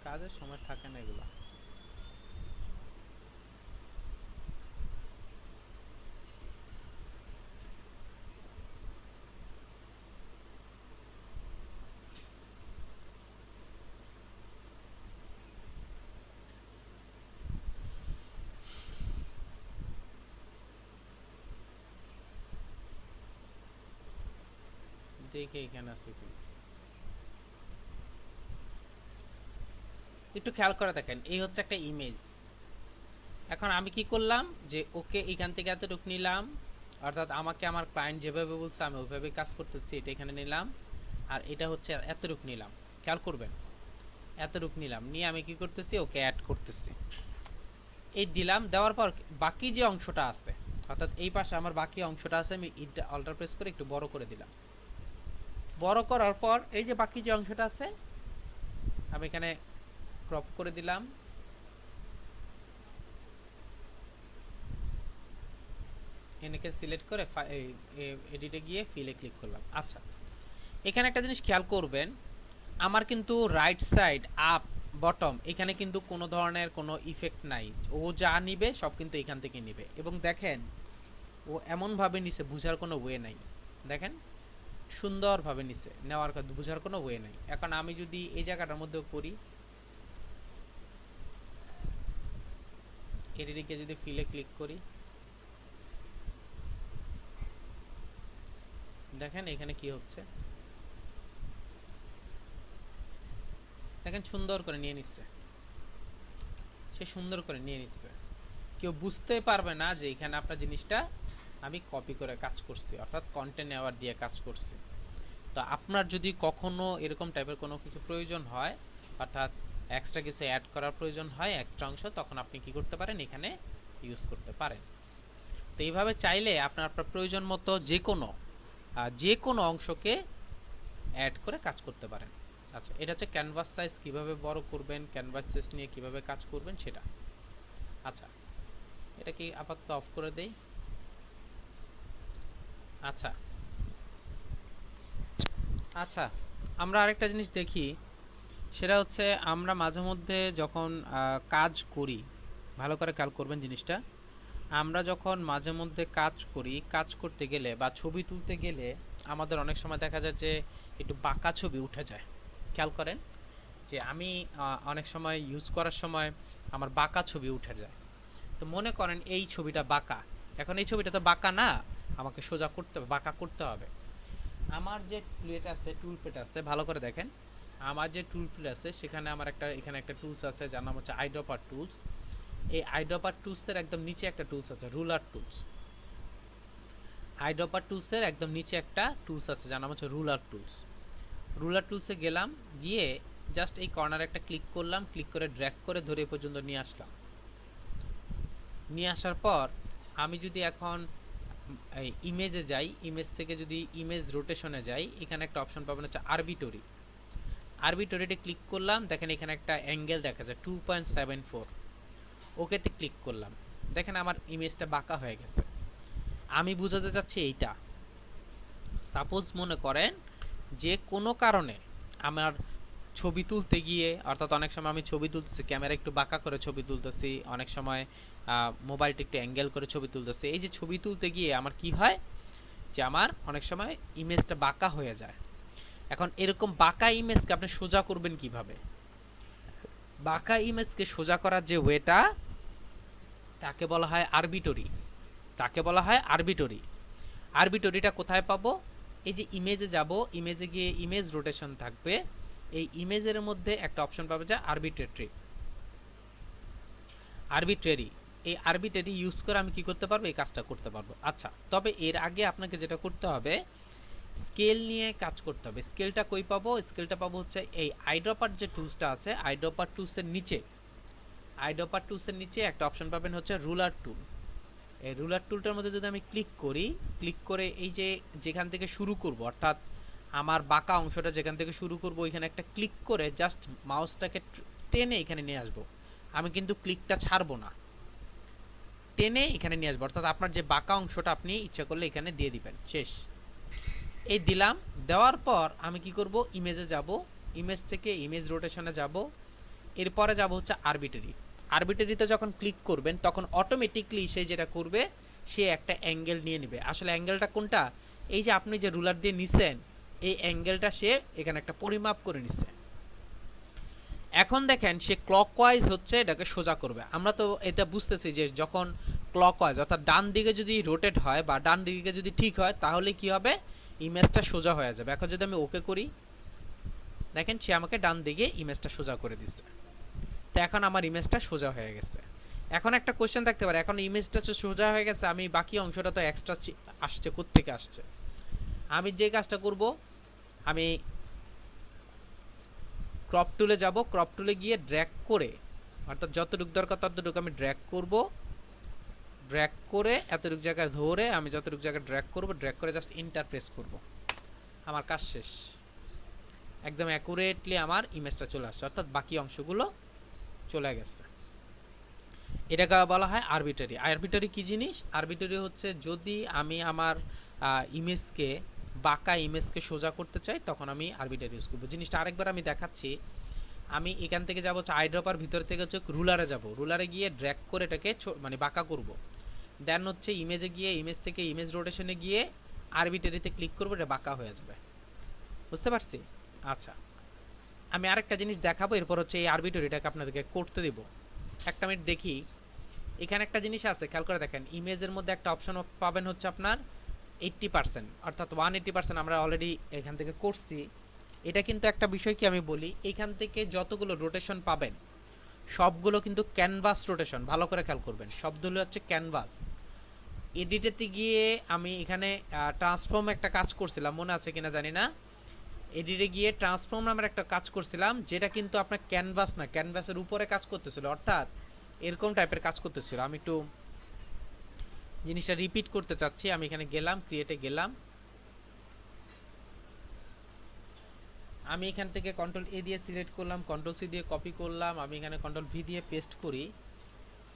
S2: কাজের সময় থাকে না এগুলা। দেখে এখানে আছে কি, একটু খেয়াল করে দেখেন, এই হচ্ছে একটা ইমেজ। এখন আমি কি করলাম যে ওকে এখান থেকে এতটুকু নিলাম, অর্থাৎ আমাকে আমার ক্লায়েন্ট যেভাবে বলছে আমি ওইভাবে কাজ করতেছি, এটা এখানে নিলাম। আর এটা হচ্ছে এতটুকু নিলাম, খেয়াল করবেন, এতটুকু নিলাম, নিয়ে আমি কি করতেছি ওকে অ্যাড করতেছি। এই দিলাম, দেওয়ার পর বাকি যে অংশটা আছে, অর্থাৎ এই পাশে আমার বাকি অংশটা আছে, আমি এটা অল্টার প্রেস করে একটু বড় করে দিলাম। বড় করার পর এই যে বাকি যে অংশটা আছে আমি এখানে ক্রপ করে দিলাম। এনেকে সিলেক্ট করে এডিটে গিয়ে ফিলে ক্লিক করলাম। আচ্ছা, এখানে একটা জিনিস খেয়াল করবেন, আমার কিন্তু রাইট সাইড আপ বটম এখানে কিন্তু কোনো ধরনের কোনো ইফেক্ট নাই, ও যা নিবে সব কিন্তু এখান থেকে নিবে। এবং দেখেন ও এমনভাবে নিছে বুঝার কোনো ওয়ে নাই, দেখেন সুন্দরভাবে নিছে, নেওয়ার বুঝার কোনো ওয়ে নাই। এখন আমি যদি এই জায়গাটার মধ্যেও করি, এডিটে যদি ফিলে ক্লিক করি, দেখেন এখানে কি হচ্ছে, দেখেন সুন্দর করে নিয়ে নিচ্ছে, সে সুন্দর করে নিয়ে নিচ্ছে। কেউ বুঝতে পারবে না যে এখানে আপনার জিনিসটা আমি কপি করে কাজ করছি, অর্থাৎ কন্টেন্ট নেওয়ার দিয়ে কাজ করছি। তো আপনার যদি কখনো এরকম টাইপের কোনো কিছু প্রয়োজন হয়, অর্থাৎ এক্সট্রা কিছু অ্যাড করার প্রয়োজন হয়, এক্সট্রা অংশ, তখন আপনি কি করতে পারেন এখানে ইউজ করতে পারেন। তো এইভাবে চাইলে আপনার আপনার প্রয়োজন মতো যে কোনো অংশকে অ্যাড করে কাজ করতে পারেন। আচ্ছা, এটা হচ্ছে ক্যানভাস সাইজ কীভাবে বড় করবেন, ক্যানভাস সাইজ নিয়ে কীভাবে কাজ করবেন সেটা। আচ্ছা, এটা কি আপাতত অফ করে দেই। আচ্ছা আচ্ছা, আমরা আরেকটা জিনিস দেখি, সেটা হচ্ছে আমরা মাঝে মধ্যে যখন কাজ করি, ভালো করে খেয়াল করবেন জিনিসটা, আমরা যখন মাঝে মধ্যে কাজ করি, কাজ করতে গেলে বা ছবি তুলতে গেলে আমাদের অনেক সময় দেখা যায় যে একটু বাঁকা ছবি উঠে যায়। খেয়াল করেন যে আমি অনেক সময় ইউজ করার সময় আমার বাঁকা ছবি উঠে যায়। তো মনে করেন এই ছবিটা বাঁকা, এখন এই ছবিটা তো বাঁকা না, আমাকে সোজা করতে হবে, বাঁকা করতে হবে। আমার যে প্লেট আছে, টুল প্লেট আছে, ভালো করে দেখেন, আমার যে টুল প্লেট আছে সেখানে আমার এখানে একটা টুলস আছে যার নাম হচ্ছে আইড্রপার টুলস। এই আইড্রপার টুলসের একদম নিচে একটা টুলস আছে রুলার টুলস। আইড্রপার টুলসের একদম নিচে একটা টুলস আছে যার নাম হচ্ছে রুলার টুলস। রুলার টুলসে গেলাম, গিয়ে জাস্ট এই কর্নারে একটা ক্লিক করলাম, ক্লিক করে ড্র্যাগ করে ধরে এ পর্যন্ত নিয়ে আসলাম। নিয়ে আসার পর আমি যদি এখন ইমেজে যাই, ইমেজ থেকে যদি ইমেজ রোটেশনে যাই, এখানে একটা অপশন পাবেন হচ্ছে আরবিটরি। আরবিটরিতে ক্লিক করলাম, দেখেন এখানে একটা অ্যাঙ্গেল দেখা যায় 2.74, ওকেতে ক্লিক করলাম, দেখেন আমার ইমেজটা বাঁকা হয়ে গেছে। আমি বুঝাতে চাচ্ছি এইটা, সাপোজ মনে করেন যে কোনো কারণে আমার ছবি তুলতে গিয়ে, অর্থাৎ অনেক সময় আমি ছবি তুলতেছি, ক্যামেরা একটু বাঁকা করে ছবি তুলতেছি, অনেক সময় মোবাইলটা একটু অ্যাঙ্গেল করে ছবি তুলতেছি, এই যে ছবি তুলতে গিয়ে আমার কি হয় যে আমার অনেক সময় ইমেজটা বাঁকা হয়ে যায়। এখন এরকম বাঁকা ইমেজকে আপনি সোজা করবেন কিভাবে? বাঁকা ইমেজকে সোজা করার যে ওয়েটা, তাকে বলা হয় আরবিটরি, তাকে বলা হয় আরবিটরি। আরবিটরিটা কোথায় পাবো? এই যে ইমেজে যাব, ইমেজে গিয়ে ইমেজ রোটেশন থাকবে, এই ইমেজের মধ্যে একটা অপশন পাবে যে আরবিট্রারি। এই আরবিট্রারি ইউজ করে আমি কি করতে পারবো? এই কাজটা করতে পারবো। আচ্ছা, তবে এর আগে আপনাকে যেটা করতে হবে, স্কেল নিয়ে কাজ করতে হবে। স্কেলটা কই পাবো? স্কেলটা পাবো হচ্ছে এই আইড্রপার যে টুলসটা আছে, আইড্রপার টুলসের নিচে একটা অপশন পাবেন হচ্ছে রুলার টুল। এই রুলার টুলটার মধ্যে যদি আমি ক্লিক করি, ক্লিক করে এই যে যেখান থেকে শুরু করব, অর্থাৎ আমার বাঁকা অংশটা যেখান থেকে শুরু করব, ওইখানে একটা ক্লিক করে জাস্ট মাউসটাকে টেনে এখানে নিয়ে আসবো। আমি কিন্তু ক্লিকটা ছাড়বো না, টেনে এখানে নিয়ে আসবো, অর্থাৎ আপনার যে বাঁকা অংশটা আপনি ইচ্ছা করলে এখানে দিয়ে দিবেন, শেষ। এই দিলাম, দেওয়ার পর আমি কি করব? ইমেজে যাব, ইমেজ থেকে ইমেজ রোটেশনে যাব, এরপরে যাব হচ্ছে আরবিটরি। আরবিটরিতে যখন ক্লিক করবেন তখন অটোমেটিকলি সে যেটা করবে, সে একটা অ্যাঙ্গেল নিয়ে নেবে। আসলে অ্যাঙ্গেলটা কোনটা? এই যে আপনি যে রুলার দিয়ে নিছেন, এই অ্যাঙ্গেলটা সে এখানে একটা পরিমাপ করে নিচ্ছে। এখন দেখেন সে ক্লকওয়াইজ হচ্ছে এটাকে সোজা করবে। আমরা তো এটা বুঝতেছি যে যখন ক্লকওয়াইজ অর্থাৎ ডান দিকে যদি রোটেট হয় বা ডান দিকে যদি ঠিক হয়, তাহলে কি হবে? ইমেজটা সোজা হয়ে যাবে। এখন যদি আমি ওকে করি, দেখেন সে আমাকে ডান দিকে ইমেজটা সোজা করে দিচ্ছে। তো এখন আমার ইমেজটা সোজা হয়ে গেছে। এখন একটা কোশ্চেন থাকতে পারে, এখন ইমেজটা সোজা হয়ে গেছে, আমি বাকি অংশটা তো এক্সট্রা আসছে, কোত্থেকে আসছে? আমি যে কাজটা করব, আমি ক্রপ টুলে যাব, ক্রপ টুলে গিয়ে ড্র্যাগ করে, অর্থাৎ যতটুকু দরকার ততটুকু আমি ড্র্যাগ করব, ড্র্যাগ করে এতটুকু জায়গায় ধরে আমি যতটুকু জায়গায় ড্র্যাগ করব, ড্র্যাগ করে জাস্ট ইন্টার প্রেস করব, আমার কাজ শেষ। একদম অ্যাকুরেটলি আমার ইমেজটা চলে আসছে, অর্থাৎ বাকি অংশগুলো চলে গেছে। এটাকে বলা হয় আরবিটারি। আরবিটারি কি জিনিস? আরবিটারি হচ্ছে যদি আমি আমার ইমেজকে, বাঁকা ইমেজকে সোজা করতে চাই, তখন আমি আরবিটারি ইউজ করবো। জিনিসটা আরেকবার আমি দেখাচ্ছি। আমি এখান থেকে যাবো হচ্ছে আইড্রপার ভিতর থেকে হচ্ছে রুলারে যাব, রুলারে গিয়ে ড্র্যাগ করে এটাকে মানে বাঁকা করব। দেন হচ্ছে ইমেজে গিয়ে, ইমেজ থেকে ইমেজ রোটেশনে গিয়ে আরবিটারিতে ক্লিক করবো, এটা বাঁকা হয়ে যাবে। বুঝতে পারছি? আচ্ছা, আমি আরেকটা জিনিস দেখাবো, এরপর হচ্ছে এই আরবিটারিটাকে আপনাদেরকে করতে দেব। একটা মিনিট দেখি। এখানে একটা জিনিস আছে, খেয়াল করে দেখেন, ইমেজের মধ্যে একটা অপশন পাবেন হচ্ছে আপনার 80%, অর্থাৎ 180% আমরা অলরেডি এখান থেকে করছি। এটা কিন্তু একটা বিষয় কি আমি বলি, এখান থেকে যতগুলো রোটেশন পাবেন সবগুলো কিন্তু ক্যানভাস রোটেশন। ভালো করে খেয়াল করবেন, শব্দগুলো হচ্ছে ক্যানভাস। এডিটেতে গিয়ে আমি এখানে ট্রান্সফর্ম একটা কাজ করছিলাম, মনে আছে কিনা জানি না। এডিটে গিয়ে ট্রান্সফর্ম নামের একটা কাজ করছিলাম, যেটা কিন্তু আপনার ক্যানভাস না, ক্যানভাসের উপরে কাজ করতেছিল, অর্থাৎ এরকম টাইপের কাজ করতেছিল। আমি একটু জিনিসটা রিপিট করতে চাচ্ছি। আমি এখানে গেলাম, ক্রিয়েটে গেলাম, আমি এখান থেকে কন্ট্রোল এ দিয়ে সিলেক্ট করলাম, কন্ট্রোল সি দিয়ে কপি করলাম, আমি এখানে কন্ট্রোল ভি দিয়ে পেস্ট করি।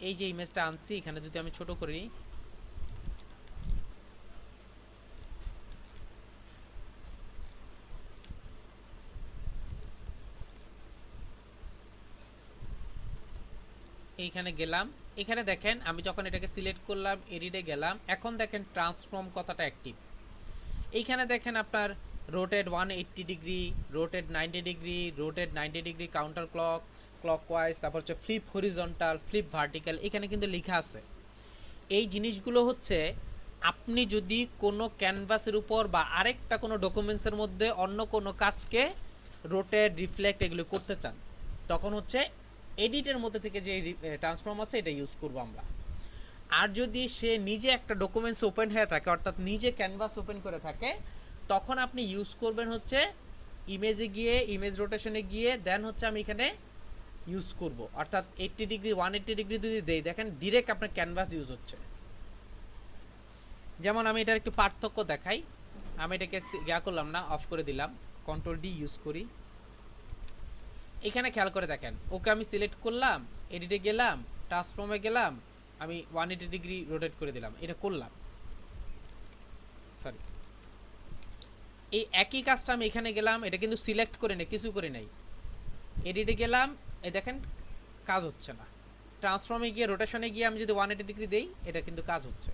S2: এই যে ইমেজটা আনছি, এখানে যদি আমি ছোট করি, এইখানে গেলাম, এখানে দেখেন আমি যখন এটাকে সিলেক্ট করলাম, এডিটে গেলাম, এখন দেখেন ট্রান্সফর্ম কথাটা অ্যাক্টিভ। এইখানে দেখেন আপনার rotate 180 degree, rotate 90 degree, rotate 90 degree counter clock, clockwise, তারপর হচ্ছে ফ্লিপ হরিজন্টাল, ফ্লিপ ভার্টিক্যাল, এখানে কিন্তু লেখা আছে। এই জিনিসগুলো হচ্ছে আপনি যদি কোনো ক্যানভাসের উপর বা আরেকটা কোনো ডকুমেন্টসের মধ্যে অন্য কোনো কাজকে রোটেট, রিফ্লেক্ট এগুলো করতে চান, তখন হচ্ছে এডিটের মধ্যে থেকে যে ট্রান্সফর্ম আছে এটা ইউজ করবো আমরা। আর যদি সে নিজে একটা ডকুমেন্টস ওপেন হয়ে থাকে, অর্থাৎ নিজে ক্যানভাস ওপেন করে থাকে, তখন আপনি ইউজ করবেন হচ্ছে ইমেজে গিয়ে, ইমেজ রোটেশনে গিয়ে, দেন হচ্ছে আমি এখানে ইউজ করব, অর্থাৎ 80 ডিগ্রি 180 ডিগ্রি যদি দেই, দেখেন ডিরেক্ট আপনার ক্যানভাস ইউজ হচ্ছে। যেমন আমি এটার একটু পার্থক্য দেখাই। আমি এটাকে ইয়া করলাম না, অফ করে দিলাম, কন্ট্রোল ডি ইউজ করি। এখানে খেয়াল করে দেখেন, ওকে আমি সিলেক্ট করলাম, এডিটে গেলাম, ট্রান্সফর্মে গেলাম, আমি 180 ডিগ্রি রোটেট করে দিলাম, এটা করলাম। সরি, এই একই কাজটা আমি এখানে গেলাম, এটা কিন্তু সিলেক্ট করে নেই, কিছু করে নাই, এডিটে গেলাম, এই দেখেন কাজ হচ্ছে না। ট্রান্সফর্মে গিয়ে, রোটেশনে গিয়ে আমি যদি 180 ডিগ্রি দেই, এটা কিন্তু কাজ হচ্ছে।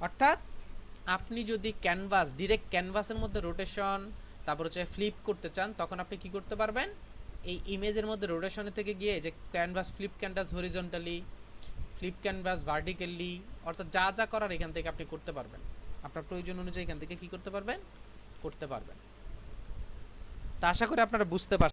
S2: অর্থাৎ আপনি যদি ক্যানভাস, ডিরেক্ট ক্যানভাসের মধ্যে রোটেশন, তারপর হচ্ছে ফ্লিপ করতে চান, তখন আপনি কি করতে পারবেন, এই ইমেজের মধ্যে রোটেশনে থেকে গিয়ে যে canvas, flip canvas horizontally, flip canvas vertically, অর্থাৎ যা যা করার এখান থেকে আপনি করতে পারবেন, আপনার প্রয়োজন অনুযায়ী এখান থেকে কি করতে পারবেন, করতে পারবেন। তা আশা করি আপনারা বুঝতে পারছেন।